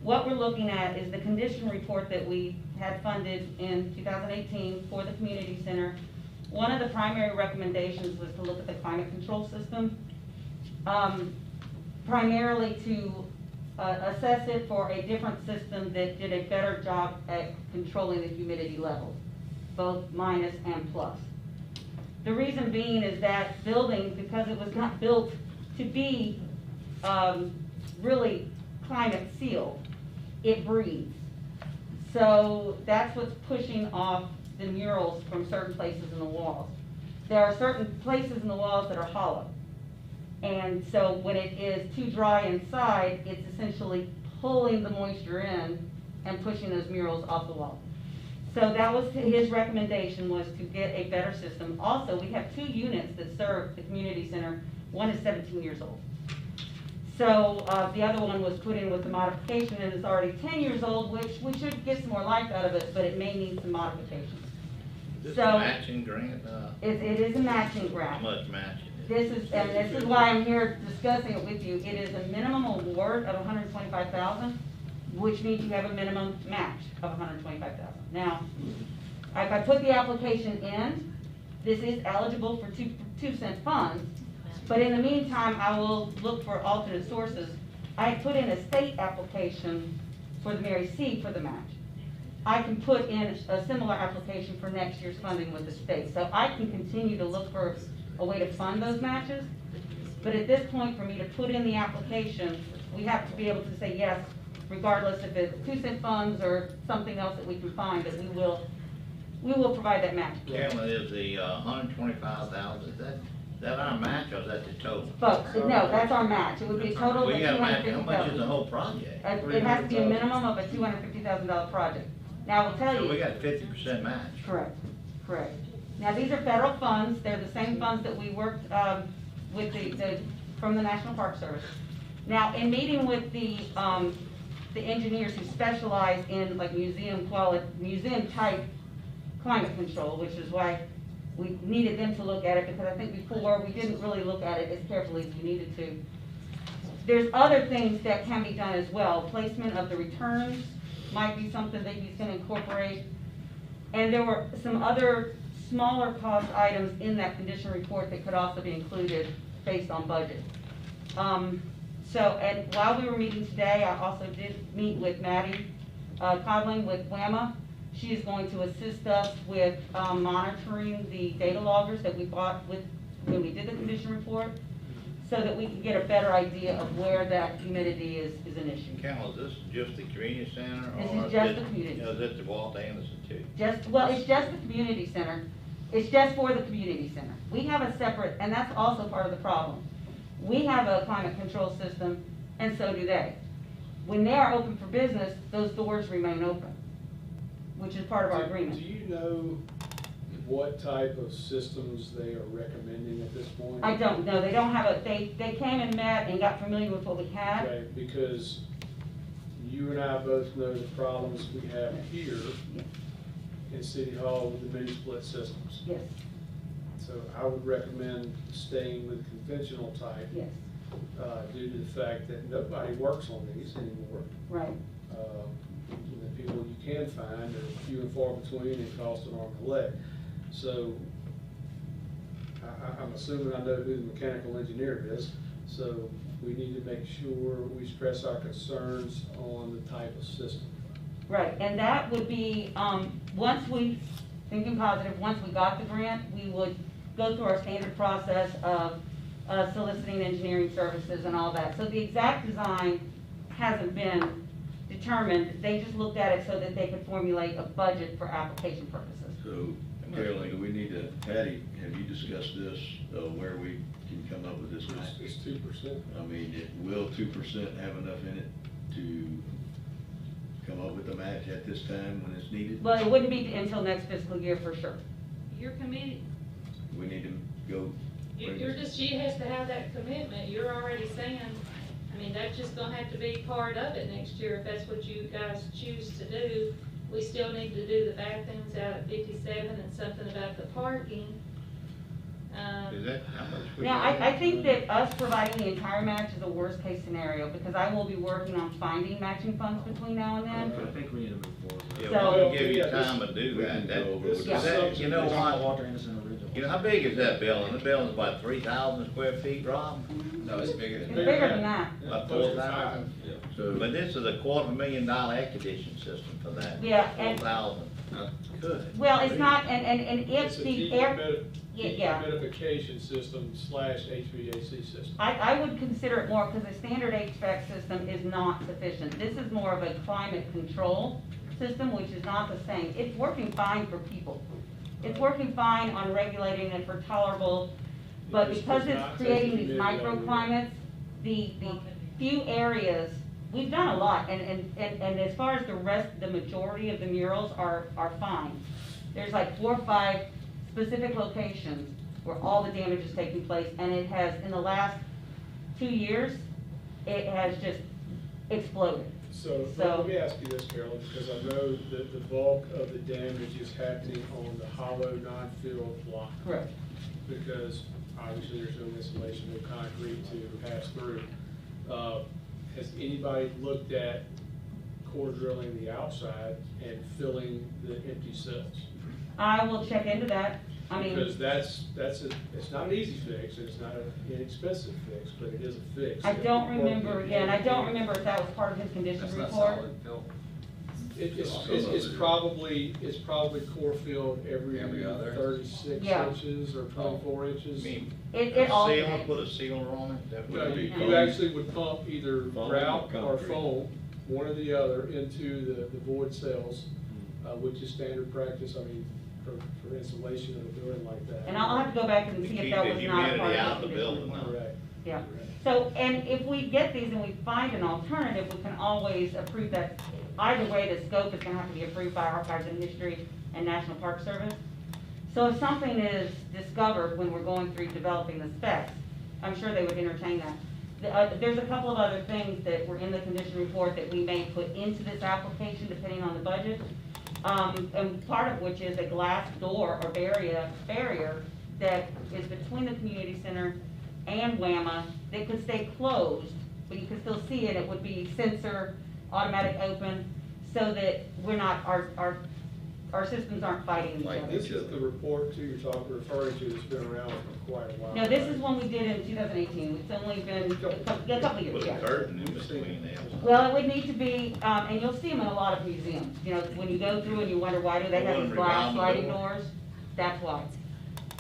What we're looking at is the condition report that we had funded in 2018 for the community center. One of the primary recommendations was to look at the climate control system, primarily to assess it for a different system that did a better job at controlling the humidity levels, both minus and plus. The reason being is that building, because it was not built to be really climate sealed, it breathes. So that's what's pushing off the murals from certain places in the walls. There are certain places in the walls that are hollow. And so when it is too dry inside, it's essentially pulling the moisture in and pushing those murals off the wall. So that was his recommendation, was to get a better system. Also, we have 2 units that serve the community center. One is 17 years old. So the other one was put in with the modification, and it's already 10 years old, which we should get some more life out of it, but it may need some modifications. This So- a matching grant, It is a matching how grant. much matching? This is why I'm here discussing it with you. It is a minimum award of $125,000, which means you have a minimum match of $125,000. Now, if I put the application in, this is eligible for 2-cent funds, but in the meantime, I will look for alternate sources. I put in a state application for the Mary C. for the match. I can put in a similar application for next year's funding with the state. So I can continue to look for a way to fund those matches. But at this point, for me to put in the application, we have to be able to say yes, regardless if it's 2-cent funds or something else that we can find, that we will provide that match. Carolyn, is the $125,000, is that our match or is that the total? Folks, no, that's our match. It would be a total of We got a match, how much is the $250,000. whole project? It has to be a minimum of a $250,000 project. Now, I will tell So we you, got 50% match. correct, correct. Now, these are federal funds. They're the same funds that we worked with from the National Park Service. Now, in meeting with the engineers who specialize in like museum type climate control, which is why we needed them to look at it, because I think before we didn't really look at it as carefully as we needed to. There's other things that can be done as well. Placement of the returns might be something that he's gonna incorporate. And there were some other smaller cost items in that condition report that could also be included based on budget. And while we were meeting today, I also did meet with Maddie Codling with WAMA. She is going to assist us with monitoring the data loggers that we bought when we did the condition report, so that we can get a better idea of where that humidity is an issue. Carol, is this just the community center? This or is just it- the community. Is it the Walt Anderson too? It's just the community center. It's just for the community center. We have a separate, and that's also part of the problem. We have a climate control system, and so do they. When they are open for business, those doors remain open, which is part of our agreement. Do you know what type of systems they are recommending at this point? I don't know. They don't have they came and met and got familiar with what we had. Okay, because you and I both know the problems we have here in City Hall with the mini split systems. Yes, So I would recommend staying with conventional type, yes, due to the fact that nobody works on these anymore. right. The people you can find are few and far between and cost an arm and a leg. So I'm assuming I know who the mechanical engineer is, so we need to make sure we stress our concerns on the type of system. Right, and that would be, once we, thinking positive, once we got the grant, we would go through our standard process of soliciting engineering services and all that. So the exact design hasn't been determined. They just looked at it so that they could formulate a budget for application purposes. So, Carolyn, do we need to, Patty, have you discussed this, where we can come up with this match? It's 2%. I mean, will 2% have enough in it to come up with the match at this time when it's needed? Well, it wouldn't be until next fiscal year for sure. Your committee, We need to go. she has to have that commitment. You're already saying, I mean, that's just gonna have to be part of it next year if that's what you guys choose to do. We still need to do the bathrooms out at 57 and something about the parking. Is that how much? we Now, got? I think that us providing the entire match is a worst case scenario, because I will be working on finding matching funds between now and then. I think we need to move forward. Yeah, So- we'll give you time to do We that. can That- go over this- that- You know what? Walter Anderson original. You know, how big is that building? The building's about 3,000 square feet, Rob? No, it's bigger It's than bigger that. than that. About 4,000? So, But this is a $250,000 air conditioning system for that. Yeah, and- 4,000. Good. Well, it's not, and if It's a the heat air, yeah. humidification system / HVAC system. I would consider it more, because a standard HVAC system is not sufficient. This is more of a climate control system, which is not the same. It's working fine for people. It's working fine on regulating it for tolerable, but It just because does it's not take creating the these humidity out of the microclimates, the few areas, we've done a lot, and as far as the majority of the murals are fine. There's like 4 or 5 specific locations where all the damage is taking place, and it has, in the last 2 years, it has just exploded. So So- let me ask you this, Carolyn, because I know that the bulk of the damage is happening on the hollow, non-filled block. Correct. Because obviously there's no insulation, no concrete to pass through. Has anybody looked at core drilling the outside and filling the empty cells? I will check into that. I mean, Because it's not an easy fix, it's not an inexpensive fix, but it is a fix. I don't remember, yeah, and I don't remember if that was part of his condition That's not report. solid fill. It's probably core filled every Every other? 36 Yeah. inches or 24 inches. It Sealant, alternates. put a sealer on it, that No, would be. you actually would pump either Foam grout or or concrete? foam, one or the other, into the void cells, which is standard practice, I mean, for insulation of a building like that. And I'll have to go back and see if that was not a part out of of the the condition building, report. no. Correct. Yeah. Correct. So, and if we get these and we find an alternative, we can always approve that. Either way, the scope is gonna have to be approved by Archives and History and National Park Service. So if something is discovered when we're going through developing the specs, I'm sure they would entertain that. There's a couple of other things that were in the condition report that we may put into this application depending on the budget. And part of which is a glass door or barrier that is between the community center and WAMA that could stay closed, but you could still see it. It would be sensor, automatic open, so that we're not, our systems aren't fighting each other. This is the report too you're referring to that's been around for quite a while. No, this is one we did in 2018. It's only been a couple of years, Put a yeah. curtain in between them. Well, it would need to be, and you'll see them in a lot of museums. You know, when you go through and you wonder why do they have these glass sliding doors? That's why.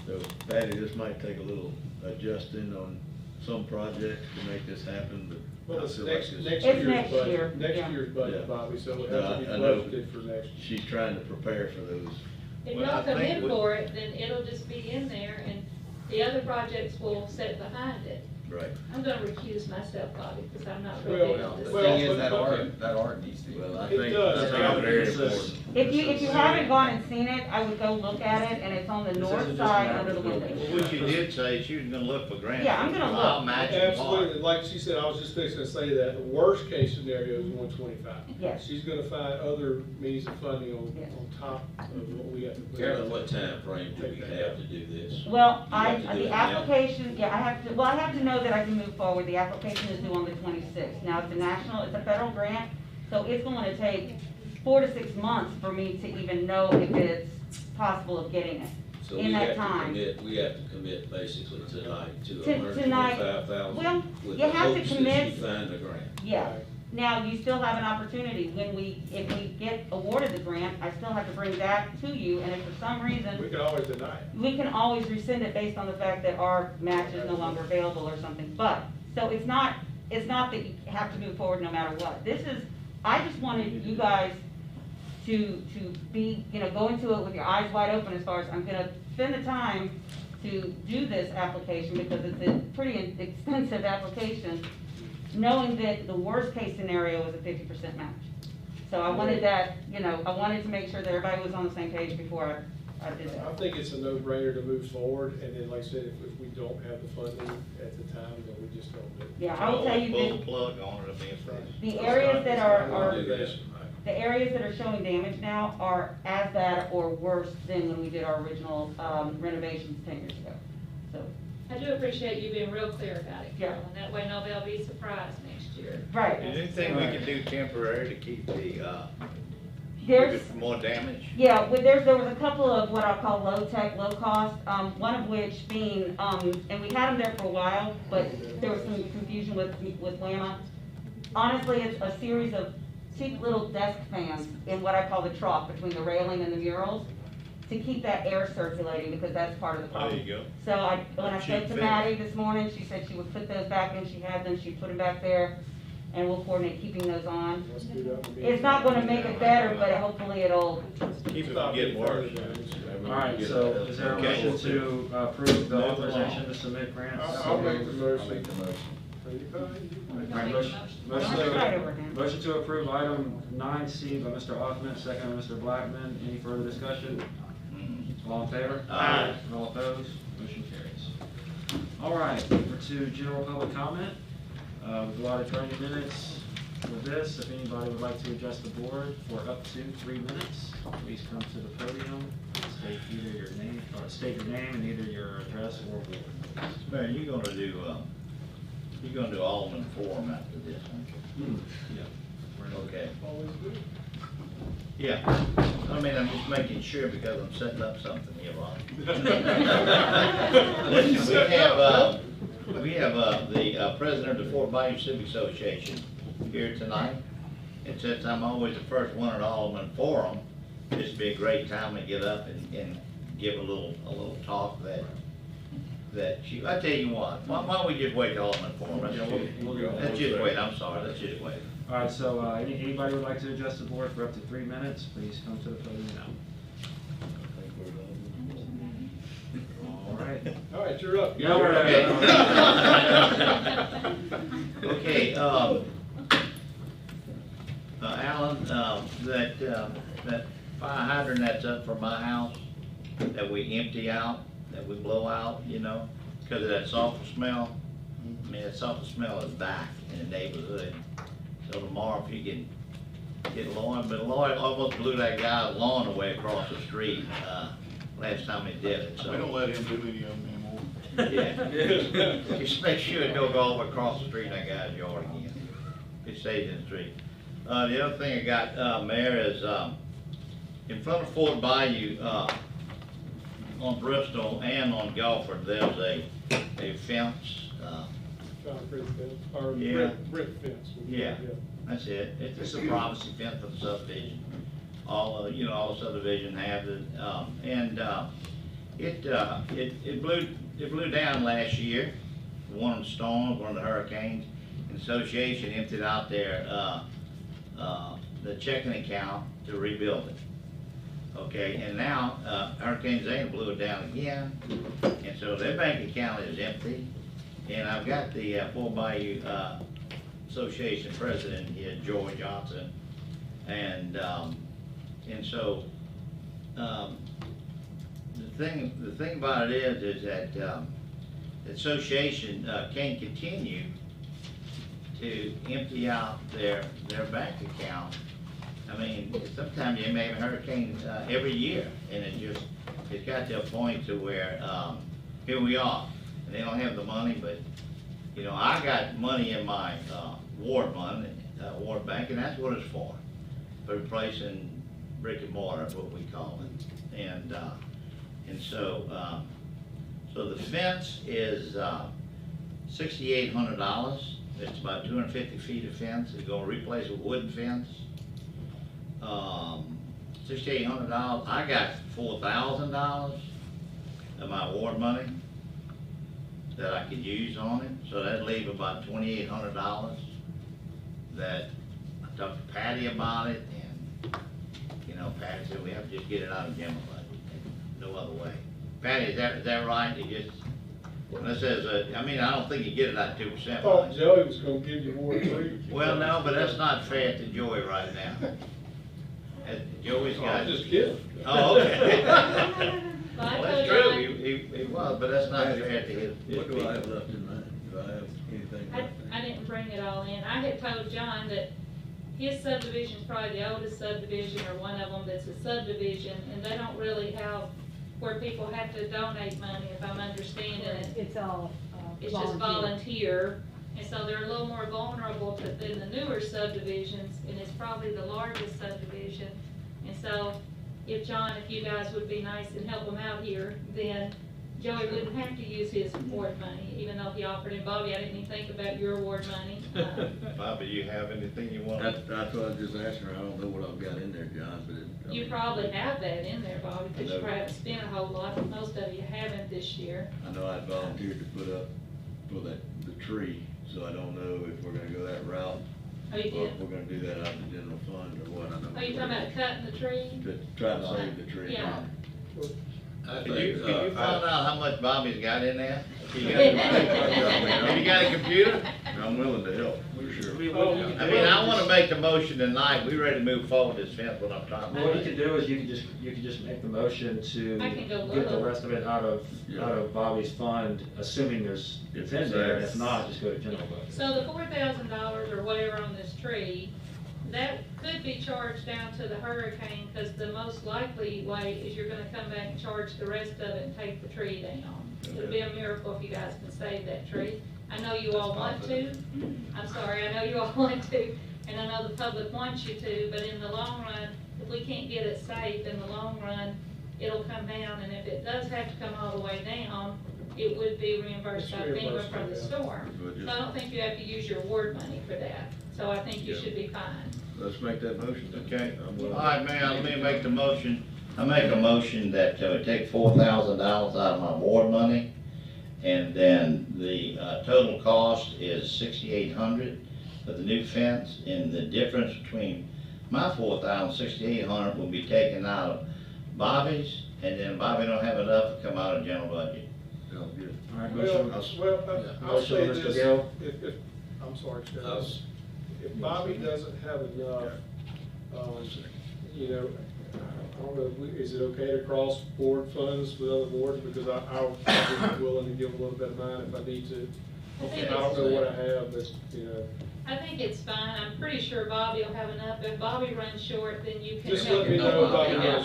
So Patty, this might take a little adjusting on some projects to make this happen, but Well, I it's feel like next it's. It's year's next budget, year, next yeah. year's budget, Yeah. Bobby, so it No, has to be I know. budgeted for next year. She's trying to prepare for those. If Well, y'all I come think in we- for it, then it'll just be in there and the other projects will sit behind it. Right. I'm gonna recuse myself, Bobby, because I'm not real Well, big on The this. well, thing is, but- that okay. art needs to be. Well, I It think, does. I think Yeah. it's very This is- important. If you haven't gone and seen it, I would go look at it, and it's on the This north isn't just side an under the average window. Well, what you did say, she was gonna look for grants. Yeah, I'm gonna look. I'll match it Absolutely, like she said, I was just fixing to say that, the worst case scenario is 125. Yes. She's gonna find other means of funding Yes. on top of what we have to put. Carolyn, what time frame do we have to do this? Well, You have to do the it now? application, yeah, I have to know that I can move forward. The application is due on the 26th. Now, it's a federal grant, so it's going to take 4 to 6 months for me to even know if it's possible of getting it So in we that have to time. commit, we have to commit basically tonight to Tonight, $125,000. well, with you the have to hopes that commit. you find a grant. Yeah. Now, you still have an opportunity. If we get awarded the grant, I still have to bring that to you, and if for some reason, We can always deny it. we can always rescind it based on the fact that our match is no longer available or something. But, so it's not that you have to move forward no matter what. I just wanted you guys to be, go into it with your eyes wide open as far as, I'm gonna spend the time to do this application because it's a pretty expensive application, knowing that the worst case scenario is a 50% match. So I wanted that, I wanted to make sure that everybody was on the same page before I did I that. think it's a no-brainer to move forward, and then, like I said, if we don't have the funding at the time, then we just don't do it. Yeah, I will tell you Pull that the plug on it, it'll be a fix. the areas that are Do that. the areas that are showing damage now are as bad or worse than when we did our original renovations 10 years ago. So, I do appreciate you being real clear about it, Yeah. Carolyn, that way nobody will be surprised next year. right. Is there anything we can do temporary to keep the, keep There's, it from more damage? yeah, there was a couple of what I'll call low-tech, low-cost, one of which being, and we had them there for a while, but there was some confusion with WAMA. Honestly, it's a series of cheap little desk fans in what I call the trough between the railing and the murals to keep that air circulating, because that's part of the problem. There you go. So when I Cheap spoke to fix. Maddie this morning, she said she would put those back in, she had them, she put them back there, and we'll coordinate keeping those on. Let's do that in the It's not gonna make it better, but hopefully it'll, Keep it Stop from getting worse. All right, so is there a Okay. motion to approve the authorization to submit grants? I'll make the I'll motion. make the motion. All right, motion to approve item 9C by Mr. Hoffman, second by Mr. Blackman. Any further discussion? All in favor? Aye. All opposed? Motion carries. All right, over to general public comment. We've allotted 20 minutes for this. If anybody would like to address the board for up to 3 minutes, please come to the podium. State either your name, or state your name and either your address or board. Mayor, you're gonna do Alderman forum after this, aren't you? Yeah. Okay. Yeah, I mean, I'm just making sure because I'm setting up something here, Ron. Listen, we have the president of the Fort Bayou Civic Association here tonight. And since I'm always the first one at Alderman Forum, this would be a great time to get up and give a little talk I tell you what, why don't we just wait till Alderman Forum? Let's just wait, I'm sorry, let's just wait. All right, so anybody would like to address the board for up to 3 minutes, please come to the podium now. All right. All right, you're up. Yeah, we're Okay, Alan, that fire hydrant that's up for my house, that we empty out, that we blow out, you know, because of that sulfur smell. I mean, that sulfur smell is back in the neighborhood. So tomorrow, if you can get Lloyd, but Lloyd almost blew that guy's lawn away across the street, last time he did it, so. We don't let him do any of them anymore. Yeah. Just make sure it don't go all the way across the street in that guy's yard again. It stays in the street. The other thing I got, Mayor, is, in front of Fort Bayou, on Bristol and on Gulford, there's a fence, Concrete fence, or Yeah. brick fence. Yeah. that's it. It's a privacy fence for the subdivision. All the subdivision have it, it blew down last year, one of the storms, one of the hurricanes. And the association emptied out the checking account to rebuild it. Okay, and now Hurricane Zane blew it down again, and so their bank account is empty. And I've got the Fort Bayou Association president here, Joy Johnson, and so the thing about it is that the association can't continue to empty out their bank account. I mean, sometimes you may have a hurricane every year, and it's got to a point to where here we are, and they don't have the money, but I got money in my ward bank, and that's what it's for replacing brick and mortar, what we call it, and so the fence is $6,800. It's about 250 feet of fence. It's going to replace a wooden fence. $6,800. I got $4,000 of my ward money that I could use on it, so that'd leave about $2,800. That I talked to Patty about it, and Patty said we have to just get it out of general budget, no other way. Patty, is that right? You just that says I don't think you get it at 2%. I thought Joey was gonna give you Ward 3. Well, no, but that's not fair to Joey right now. Joey's got. I'm just kidding. Oh, okay. Well, That's true, he was, but that's not fair to his What do I have people. left in mine? Do I have anything? I didn't bring it all in. I had told John that his subdivision is probably the oldest subdivision, or one of them that's a subdivision, and they don't really have where people have to donate money, if I'm understanding it. It's all It's just volunteer, and so they're a little more vulnerable than the newer subdivisions, and it's probably the largest subdivision. And so, if you guys would be nice and help them out here, then Joey wouldn't have to use his award money, even though he offered him. Bobby, I didn't even think about your award money. Bobby, you have anything you want? That's what I was just asking her. I don't know what I've got in there, John, but You probably have that in there, Bobby, because you probably haven't spent a whole lot. Most of you haven't this year. I know I volunteered to put up for the tree, so I don't know if we're gonna go that route. Oh, you Or did? if we're gonna do that out of the general fund or what, I know. Are you talking about cutting the tree? To try to save the tree. Yeah. Can you find out how much Bobby's got in there? Have you got a computer? I'm willing to help, for sure. I wanna make the motion tonight, we ready to move forward this fence, what I'm talking What you about. could do is you could just make the motion to I can go get the look. rest of it out of Bobby's fund, assuming it's in there, and if not, just go to general budget. So the $4,000 or whatever on this tree, that could be charged down to the hurricane, because the most likely way is you're gonna come back and charge the rest of it and take the tree down. It'd be a miracle if you guys can save that tree. I know you all want to. I'm sorry, I know you all want to, and I know the public wants you to, but in the long run, if we can't get it safe, in the long run, it'll come down, and if it does have to come all the way down, it would be reimbursed by FEMA from the storm. So I don't think you have to use your award money for that, so I think you should be fine. let's make that motion. Okay, I'm all willing. right, man, let me make the motion. I make a motion that we take $4,000 out of my board money, and then the total cost is $6,800 for the new fence, and the difference between my $4,000, $6,800 will be taken out of Bobby's, and then Bobby don't have enough to come out of general budget. Sounds good. All right, Well, motion. I'll Motion, say Mr. this, Gill. if, I'm sorry, Sheriff. If Bobby doesn't have enough, you know, I don't know, is it okay to cross board funds with other boards? Because I'll be willing to give a little bit of mine if I need to. I think I don't it's, know what I have, but, you know, I think it's fine. I'm pretty sure Bobby will have enough. If Bobby runs short, then you can. Just help let me him. know about it. Yeah.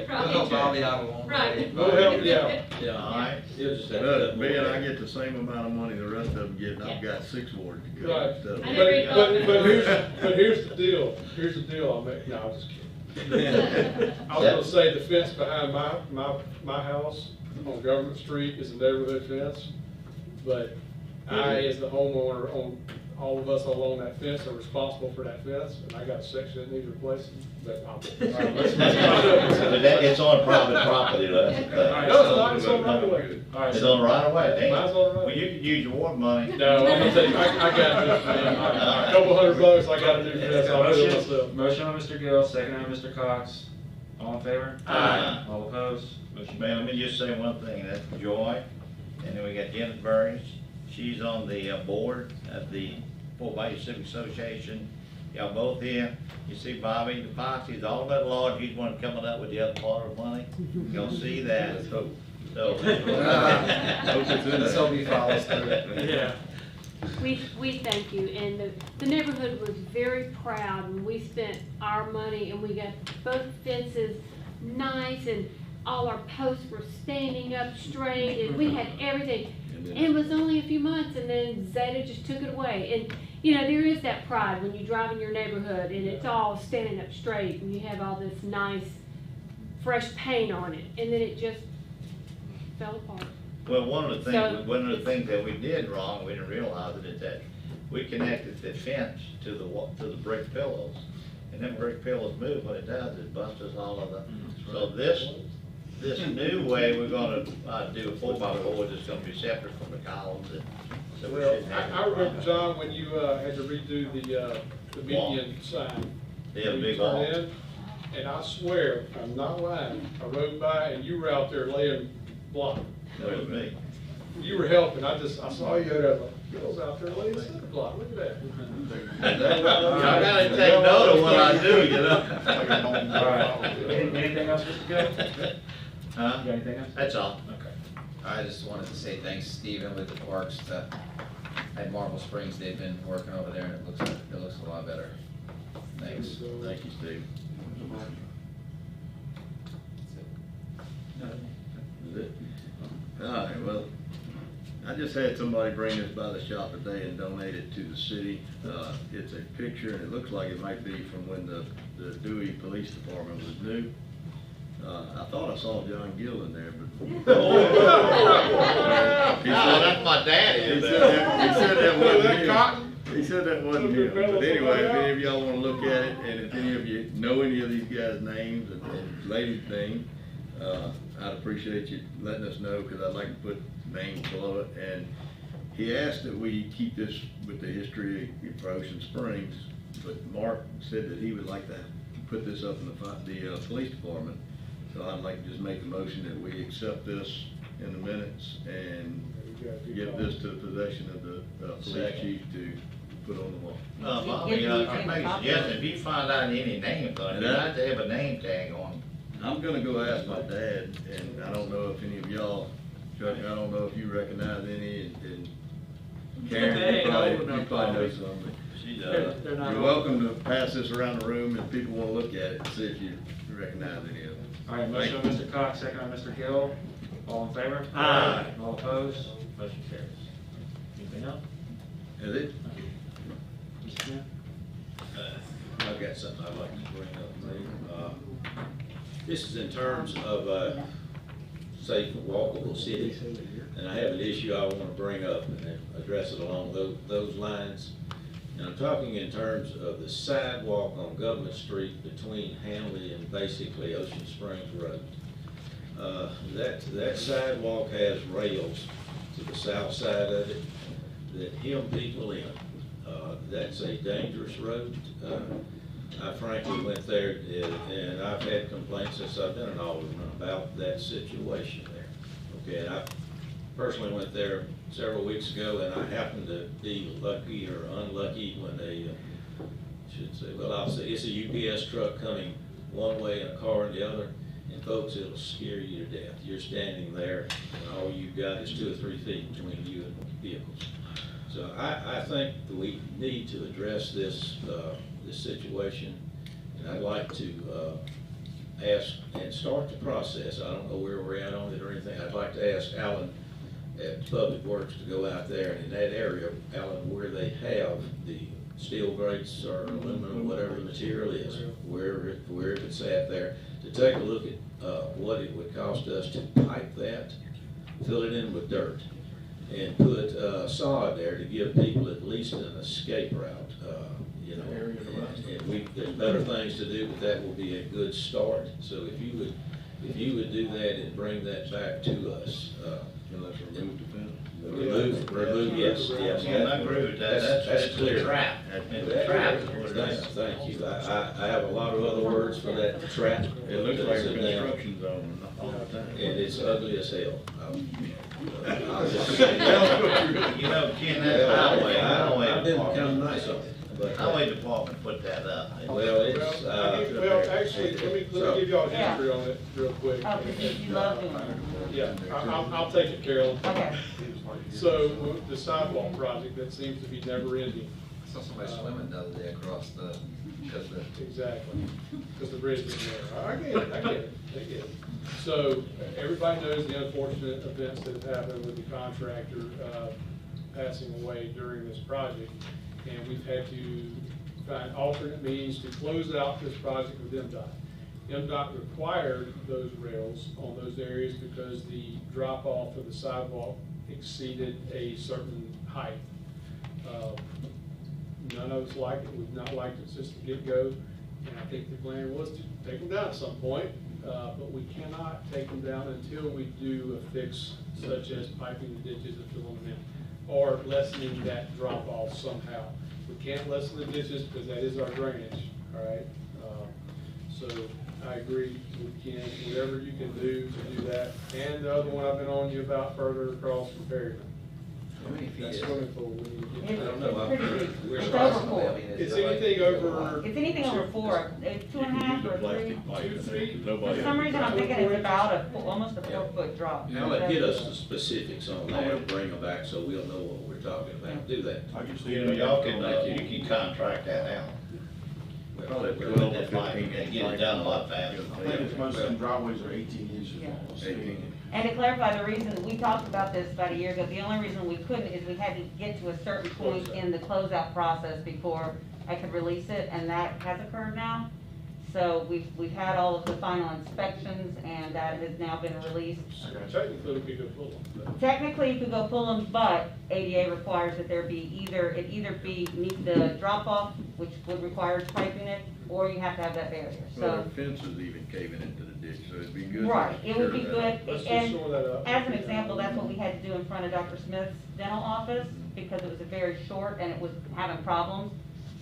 We'll help Bobby out along the way. Right. We'll help, yeah. Yeah, All right. you'll just have to But cut more being I back. get the same amount of money the rest of them get, and I've got 6 wards to go. Right. instead of- I never even thought of that. But here's the deal, I'll make, no, I'm just kidding. I was gonna say the fence behind my house on Government Street is a neighborhood fence, but I, as the homeowner, all of us along that fence are responsible for that fence, and I got a section that needs replacing, but I'll. But that, it's on private property, though, that's the thing. No, it's not, it's on right away. All right, It's so, on right away, ain't it? Mine's on right. Well, you could use your water money. No, I'm gonna tell you, I got this, man. A couple $100, I got a new fence, I'll do it myself. motion on Mr. Gill, second on Mr. Cox. All in favor? Aye. All opposed? Motion Man, let me just say one thing, and that's Joy, and then we got Janet Burns, she's on the board of the Fort Bayou Civic Association. Y'all both here, you see Bobby, the Fox, he's all about large, he's one coming up with the other part of the money, you'll see that, so. Let's hope he follows through. Yeah. We thank you, and the neighborhood was very proud when we spent our money and we got both fences nice and all our posts were standing up straight and we had everything. And it was only a few months and then Zeta just took it away. And you know, there is that pride when you drive in your neighborhood and it's all standing up straight and you have all this nice fresh paint on it, and then it just fell apart. Well, one of the So, things, that we did wrong, we didn't realize it, is that we connected the fence to the brick pillows. And them brick pillows move, what it does is busts us all of the, so this new way, we're gonna, do a 4x4 that's gonna be separate from the columns, and so we Well, shouldn't have. I remember, John, when you, had to redo the median sign. Yeah, the You big turn wall. in, and I swear, I'm not lying, I rode by and you were out there laying block. That was me. You were helping, I saw you, I was like, Bill's out there laying cinder block, look at that. I gotta take note of what I do, you know? All right. Anything else, Mr. Gill? Huh? You got anything else? That's all. Okay. I just wanted to say thanks, Stephen, with the parks, at Marble Springs, they've been working over there, and it looks a lot better. Thanks. Thank you, Steve. Is it? All right, well, I just had somebody bring this by the shop today and donate it to the city. It's a picture, and it looks like it might be from when the Dewey Police Department was new. I thought I saw John Gill in there, but. Oh, that's my daddy. He said that wasn't him. He said that wasn't him. But anyway, if any of y'all wanna look at it, and if any of you know any of these guys' names and ladies' names, I'd appreciate you letting us know, because I'd like to put names below it. And he asked that we keep this with the history of Ocean Springs, but Mark said that he would like to put this up in the police department. So I'd like to just make a motion that we accept this in the minutes and give this to the possession of the police Second. chief to put on the wall. Bobby, can make a suggestion, if you find out any names on it, you have to have a name tag on them. I'm gonna go ask my dad, and I don't know if any of y'all, Chuck, I don't know if you recognize any, and Karen, you probably know some. She But, They're not you're all- welcome to pass this around the room, and people wanna look at it and see if you recognize any of them. All right, motion on Mr. Cox, second on Mr. Gill. All in favor? Aye. All opposed? Motion carries. Anything else? Is it? Mr. Smith? I've got something I'd like to bring up. This is in terms of safe and walkable city, and I have an issue I want to bring up and address it along those lines. And I'm talking in terms of the sidewalk on Government Street between Hanley and basically Ocean Springs Road. That sidewalk has rails to the south side of it that hem people in. That's a dangerous road. I frankly went there and I've had complaints since I've been an alderman about that situation there. Okay, and I personally went there several weeks ago, and I happened to be lucky or unlucky when they should say, well, I'll say it's a UPS truck coming one way and a car in the other, and folks, it'll scare you to death. You're standing there, and all you've got is 2 or 3 feet between you and vehicles. So I think that we need to address this this situation, and I'd like to ask and start the process. I don't know where we're at on it or anything. I'd like to ask Alan at Public Works to go out there and in that area, Alan, where they have the steel grates or aluminum, whatever the material is, where it's at there, to take a look at what it would cost us to pipe that, fill it in with dirt, and put sod there to give people at least an escape route. You know, and there's better things to do, but that will be a good start. So if you would do that and bring that back to us. Let's remove the fence. Remove, yes. Yeah, I agree with that. That's clear. Trap. And the trap is what it is. Thank you. I have a lot of other words for that trap. It looks like a construction zone all the time. And it's ugly as hell. You know, Ken, that highway I've been department. kind of nice on it. But, Highway department put that up. well, it's, Well, actually, let me give y'all a Yeah. history on it real quick. Oh, because you love doing it. Yeah, I'll take it, Carol. Okay. So, the sidewalk project, that seems to be never ending. I saw somebody swimming the other day across the, because the. Exactly, because the bridge is there. I get it. So, everybody knows the unfortunate events that have happened with the contractor passing away during this project. And we've had to find alternate means to close out this project with MDOT. MDOT required those rails on those areas because the drop-off of the sidewalk exceeded a certain height. None of us liked it. We've not liked it since the get-go. And I think the plan was to take them down at some point, but we cannot take them down until we do a fix such as piping the ditches and filling them in, or lessening that drop-off somehow. We can't lessen the ditches because that is our drainage, all right? So I agree with Ken, whatever you can do to do that. And the other one I've been on you about further across from Perryman. That swimming pool, we need to get. I don't know. It's pretty big. We're It's over 4. It's anything over. It's anything over 4. It's 2.5 or 3. Plastic pipe. 2 feet. Nobody. For some reason, I'm thinking it's about almost a 4-foot drop. Alan, get us the specifics on that and bring them back so we'll know what we're talking about. Do that. I can see You know, y'all can, you can contract that out. Probably We're 12 that to pipe 15 and get it done a lot faster. I think it's most of them driveways are 18 inches Yeah. long. 18. And to clarify, the reason, we talked about this about a year ago, the only reason we couldn't is we had to get to a certain point in the closeout process before I could release it, and that has occurred now. So we've had all of the final inspections, and that has now been released. Technically, we could go pull them. Technically, you could go pull them, but ADA requires that there be either meet the drop-off, which would require piping it, or you have to have that barrier, Well, so. the fence is even caving into the ditch, so it'd be good. to Right, it would be shore that up. good, Let's just and shore that up. as an example, that's what we had to do in front of Dr. Smith's dental office, because it was a very short and it was having problems.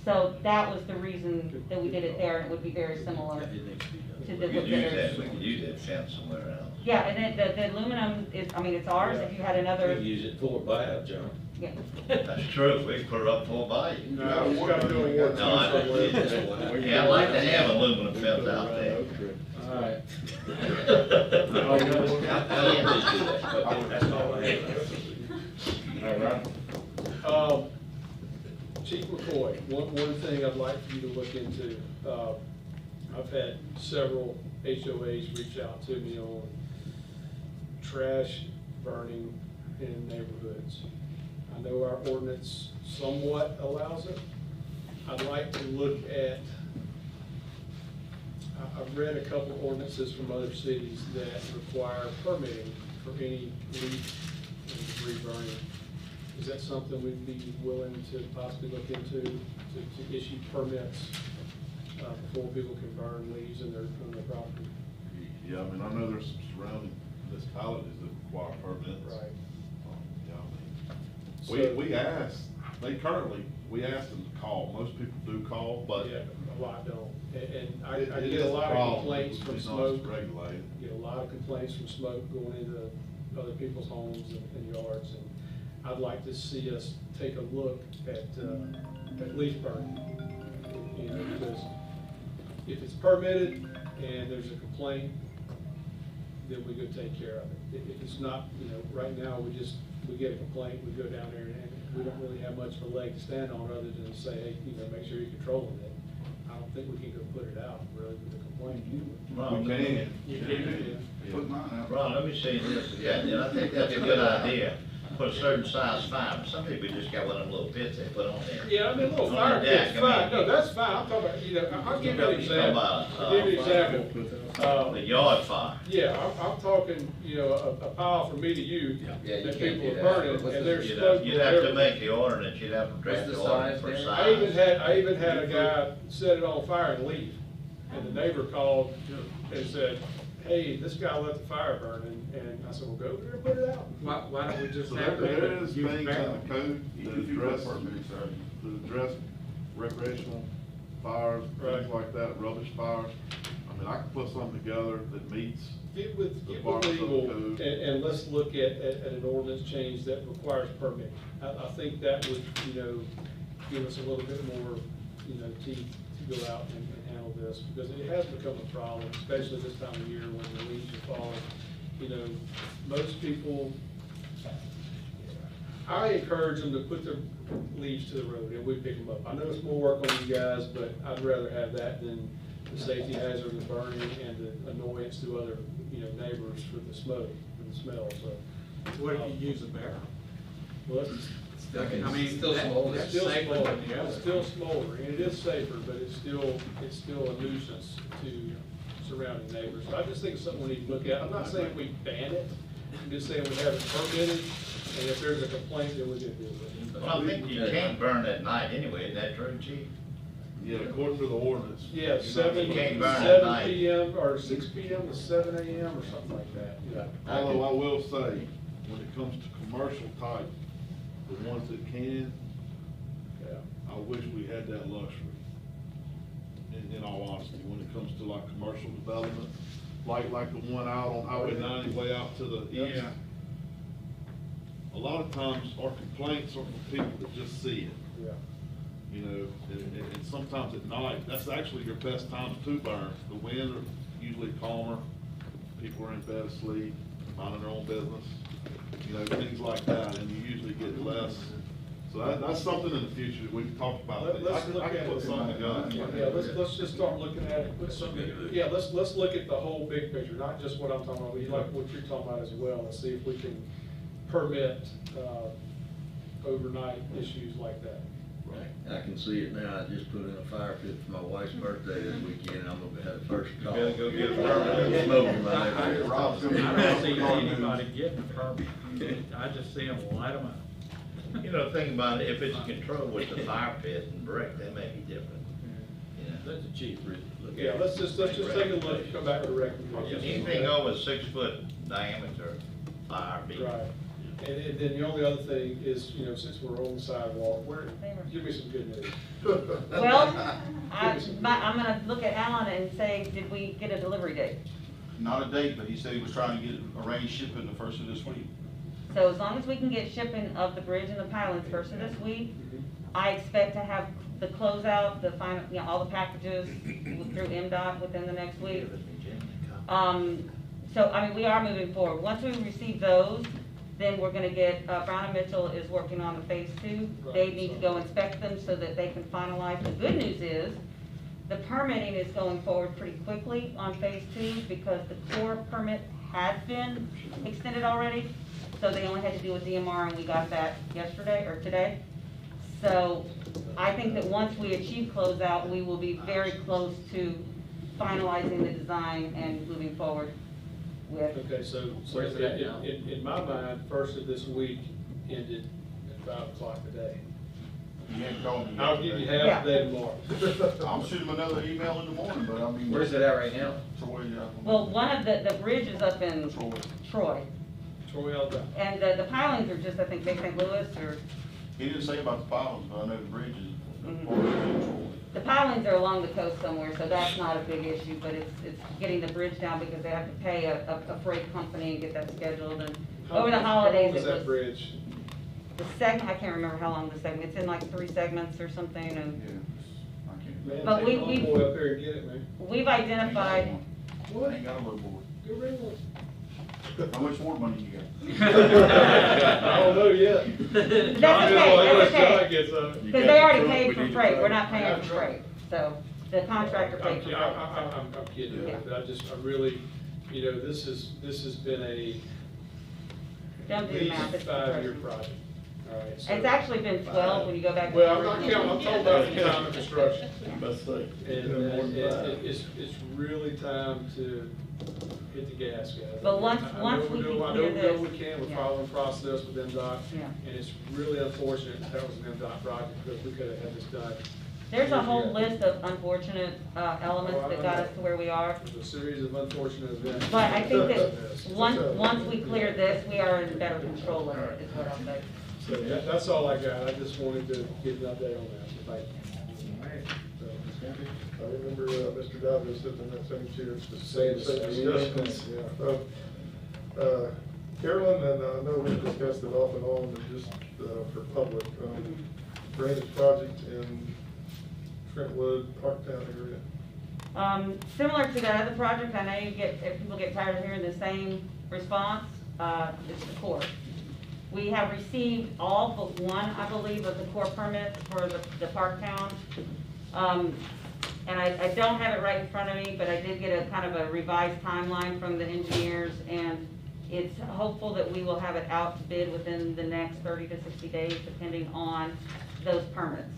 So that was the reason that we did it there, and it would be very similar to We the. could use that, we could use that fence somewhere else. Yeah, and then the aluminum is, I mean, it's ours, if you had We another, can use it for buyout, John. yeah. That's true, we can put it up for by you. No, we gotta do a work. No, I didn't. Yeah, I'd like to have aluminum fence out there. All right. I'll please do that. Okay, that's all I have. All right. Chief McCoy, one thing I'd like for you to look into, I've had several HOAs reach out to me on trash burning in neighborhoods. I know our ordinance somewhat allows it. I'd like to look at, I've read a couple ordinances from other cities that require permitting for any leaf and debris burning. Is that something we'd be willing to possibly look into, to issue permits before people can burn leaves on their property? Yeah, I mean, I know there's some surrounding municipalities that require permits. Right. Yeah, I So- mean, we asked, we asked them to call. Most people do call, but. Yeah, a lot don't. And I it get is a lot of problem. complaints It from would be nice smoke. to regulate it. Get a lot of complaints from smoke going into other people's homes and yards. And I'd like to see us take a look at leaf burning. You know, because if it's permitted and there's a complaint, then we go take care of it. If it's not, you know, right now, we get a complaint, we go down there and we don't really have much of a leg to stand on other than say, hey, you know, make sure you're controlling it. I don't think we can go put it out really with a complaint. Ron, We can. Yeah. Put mine out. Ron, let me say this again, and I think that's a good idea, put a certain size fire, some people just got one of them little pits they put on there. Yeah, I mean, a little On fire the deck, pit's I mean, fine. No, that's fine. I'm talking about, you know, I'll give you an You're talking example. about, I'll give you an example. The yard fire. Yeah, I'm talking, you know, a pile from me to you Yeah, you that can't people do are that. burning What's and the- there's You'd smoke. have, you'd have to make the ordinance, you'd have to draft What's the the ordinance size for there? size. I even had a guy set it on fire and leave. And the neighbor called and said, hey, this guy let the fire burn. And I said, well, go over there and put it out. Why don't we just So have there them is use things in barrel? the code that address recreational fires, things Right. like that, rubbish fires. I mean, I can put something together that meets. Get with The legal code. and let's look at an ordinance change that requires permit. I think that would, you know, give us a little bit more, you know, teeth to go out and handle this, because it has become a problem, especially this time of year when the leaves are falling. You know, most people, I encourage them to put their leaves to the road and we pick them up. I know it's more work on you guys, but I'd rather have that than the safety hazard of burning and the annoyance to other, you know, neighbors for the smoke and the smell, so. What if you use a barrel? Well, it's I mean, Still small. it's still smoldering, it's still smoldering, and it is safer, but it's still a nuisance to surrounding neighbors. So I just think it's something we need to look at. I'm not saying we ban it, I'm just saying we have it permitted, and if there's a complaint, then we're gonna deal with it. Well, I think you can't burn at night anyway, isn't that true, chief? Yeah, according to the ordinance. Yeah, You can't burn at 7 night. PM or 6 PM to 7 AM or something like that, yeah. Although I will say, when it comes to commercial type, the ones that can, Yeah. I wish we had that luxury. In all honesty, when it comes to like commercial development, like the one out on Highway 90 way out to the east. Yeah. A lot of times our complaints are from people that just see it, Yeah. you know, and sometimes at night, that's actually your best time to burn. The winds are usually calmer, people are in bed asleep, minding their own business, you know, things like that, and you usually get less. So that's something in the future that we've talked about. Let's look I at can put it. something together. Yeah, let's just start looking at it, put something, yeah, let's look at the whole big picture, not just what I'm talking about, but like what you're talking about as well, and see if we can permit, overnight issues like that. I can see it now. I just put in a fire pit for my wife's birthday this weekend. I'm gonna have the first call. better go get a permit. Smoking my I neighborhood. don't see anybody getting a permit. I just see them light them up. You know, think about it, if it's controlled with the fire pit and brick, that may be different. You know, Let the chief look at it. Yeah, let's just take a look, and come back with a recommendation. anything over 6 foot diameter, fire be. Right, and then the only other thing is, you know, since we're on the sidewalk, give me some good news. Well, I'm gonna look at Alan and say, did we get a delivery date? Not a date, but he said he was trying to get arranged shipping the first of this week. So as long as we can get shipping of the bridge and the pilings first of this week, I expect to have the closeout, the final, you know, all the packages through MDOT within the next week. So, I mean, we are moving forward. Once we receive those, then we're gonna get, Brown and Mitchell is working on the phase 2. They need to go inspect them so that they can finalize. The good news is, the permitting is going forward pretty quickly on phase 2 because the core permit had been extended already. So they only had to do a DMR and we got that yesterday or today. So I think that once we achieve closeout, we will be very close to finalizing the design and moving forward with. Okay, so Where's that now? in my mind, first of this week ended 5 o'clock today. You ain't called me. I'll give you yesterday. half the day tomorrow. I'll shoot him another email in the morning, but I mean. Where's it at right now? Troy, Well, one of the bridges up in Troy, Troy Alderman. and the pilings are just, I think, Big St. Louis, or, He didn't say about the pilings, but I know the bridges. the pilings are along the coast somewhere, so that's not a big issue, but it's getting the bridge down because they have to pay a freight company and get that scheduled, and over the holidays, How long is it that was, bridge? the segment, I can't remember how long the segment, it's in like 3 segments or something, and Man, But take we- a lawnmower up there and get it, man. we've identified, What? Ain't got a little board. Go bring one. How much more money you got? I don't know yet. that's okay, that's John okay. gets of it. Because they already paid for freight, we're not paying for freight, so the contractor I'm paid for kidding, freight. I'm kidding, Yeah. but I really, you know, this has been a Don't do the math, it's 5-year project, all right? so- It's actually been 12 when you go back. to Well, I'm the not original. counting, I'm talking about the time of construction. Best thing. And it's really time to hit the gas, guys. But once we I can know clear this- we can, we're yeah. following process with NDOT, Yeah. and it's really unfortunate that was an NDOT project, because we could have had this done. There's a whole list of unfortunate elements that got us to where we are. It was a series of unfortunate events. But I think that once we clear this, we are in better control of it, is what I'll say. So that's all I got, I just wanted to give an update on that, so thank you. I remember Mr. Dobbs sitting in that same chair, just Saying saying the the same same thing, discussions. Carolyn, and I know we've discussed it off and on, but just for public, drainage project in Trentwood, Parktown area. Similar to that other project, I know people get tired of hearing the same response, it's the core. We have received all but one, I believe, of the core permits for the Parktown. And I don't have it right in front of me, but I did get a kind of a revised timeline from the engineers, and it's hopeful that we will have it out to bid within the next 30 to 60 days, depending on those permits.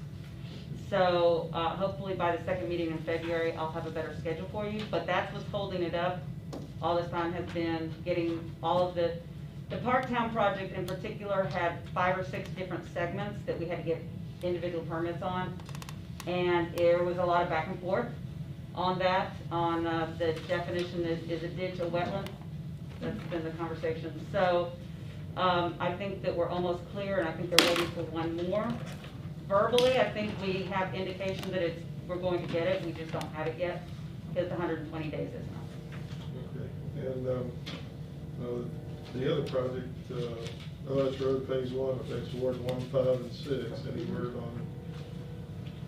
So hopefully by the second meeting in February, I'll have a better schedule for you, but that's what's holding it up. All this time has been getting all of the Parktown project in particular had 5 or 6 different segments that we had to get individual permits on. And there was a lot of back and forth on that, on the definition is a ditch a wetland. That's been the conversation. So I think that we're almost clear, and I think they're waiting for one more. Verbally, I think we have indication that we're going to get it, we just don't have it yet, because the 120 days is not. Okay, and the other project, OS Road Phase 1, affects Ward 1, 5, and 6, any word on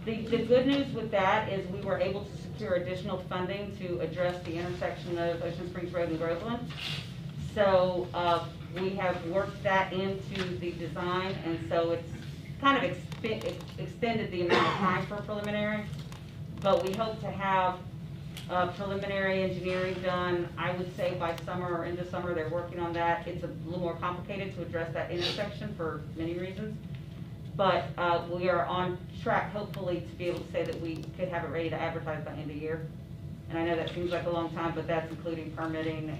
it? The good news with that is we were able to secure additional funding to address the intersection of Ocean Springs Road and Groveland. So we have worked that into the design, and so it's kind of extended the amount of time for preliminary. But we hope to have preliminary engineering done, I would say by summer or into summer. They're working on that. It's a little more complicated to address that intersection for many reasons. But we are on track, hopefully, to be able to say that we could have it ready to advertise by end of year. And I know that seems like a long time, but that's including permitting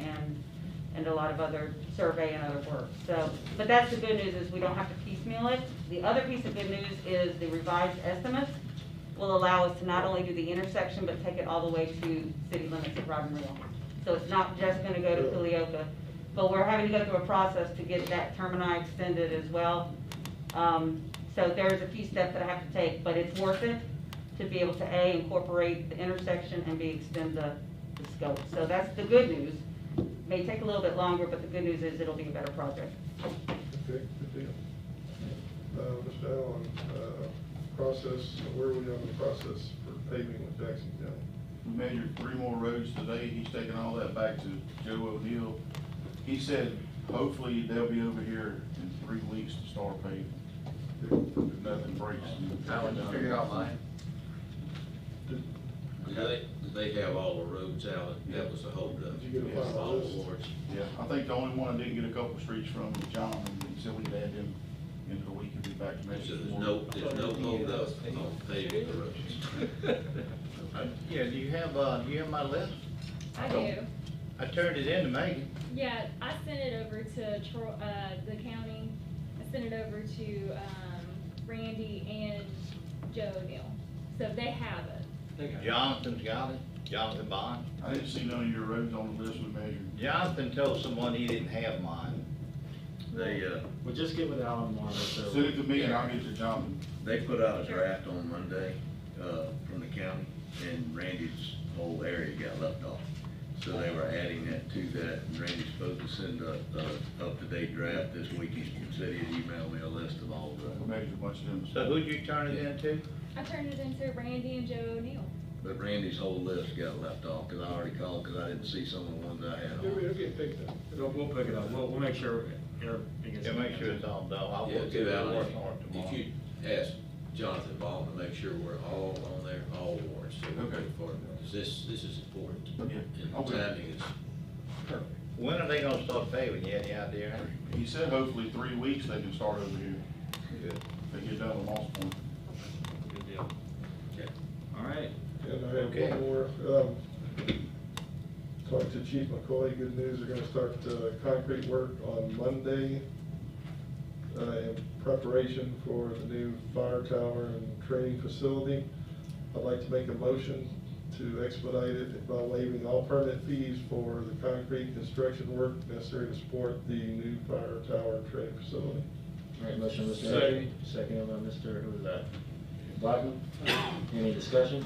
and a lot of other survey and other work. So, but that's the good news, is we don't have to piecemeal it. The other piece of good news is the revised estimates will allow us to not only do the intersection, but take it all the way to city limits of Robin Real. So it's not just gonna go to Culioca, but we're having to go through a process to get that termini extended as well. So there's a few steps that I have to take, but it's worth it to be able to A, incorporate the intersection, and B, extend the scope. So that's the good news. May take a little bit longer, but the good news is it'll be a better project. Okay, good deal. Mr. Allen, process, where are we on the process for paving with Jackson County? We measured 3 more roads today. He's taking all that back to Joe O'Neill. He said hopefully they'll be over here in 3 weeks to start paving. If nothing breaks. Alan, you figured out mine? They have all the roads out, that was a holdup. Did you get a final All the list? wards. Yeah, I think the only one I didn't get a couple streets from was John, and so we'd add him into the week and be back to next. So there's no holdup on paving the roads. Yeah, do you have my list? I do. I turned it in to Megan. Yeah, I sent it over to the county. I sent it over to, Randy and Joe O'Neill, so they have it. Jonathan's got it, Jonathan Bond. I didn't see none of your roads on the list we measured. Jonathan told someone he didn't have mine. They, We'll just get with Alderman, so. Send it to me and I'll get to Jonathan. they put out a draft on Monday, from the county, and Randy's whole area got left off. So they were adding that to that, and Randy's supposed to send a up-to-date draft this week. He said he'd email me a list of all We the, measured a bunch of them. So who'd you turn it into? I turned it into Randy and Joe O'Neill. but Randy's whole list got left off, cause I already called, cause I didn't see some of the ones I had It'll on. get picked up. We'll pick it up, we'll make sure everything is. Yeah, make sure it's all done. I'll Yeah, work too, it Alan, work on it if tomorrow. you ask Jonathan Ball to make sure we're all on there, all warrants, so we're Okay. good for it, because this is important. Yeah. And the Okay. timing is perfect. When are they gonna start paving? You any idea? He said hopefully 3 weeks they can start over here. Good. They get done with Moss Point. Good deal. All right. And I have Okay. one more, talked to Chief McCoy, good news, they're gonna start, concrete work on Monday, in preparation for the new fire tower and training facility. I'd like to make a motion to expedite it by waiving all permit fees for the concrete construction work necessary to support the new fire tower and training facility. All right, motion, Mr. Second. Henry, second by Mr., who was that? Blackman? Any discussion?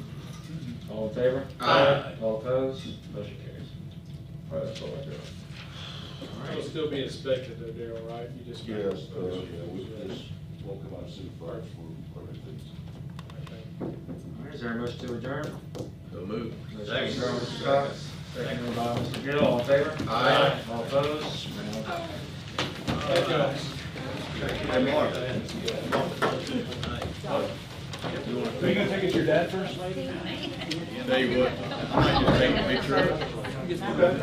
All in favor? Aye. All opposed? Motion carries. All right, that's all I got. It'll still be inspected though, Darryl, right? You just. Yes, we just won't come out and see fires for everything. All right, is there a motion to adjourn? So move. Motion to adjourn, Mr. Cox, second by Mr. Gill, all in favor? Aye. All opposed? Thank you. Hey, Mark. Are you gonna take it to your dad first? Tell you what, I might just take a picture of it.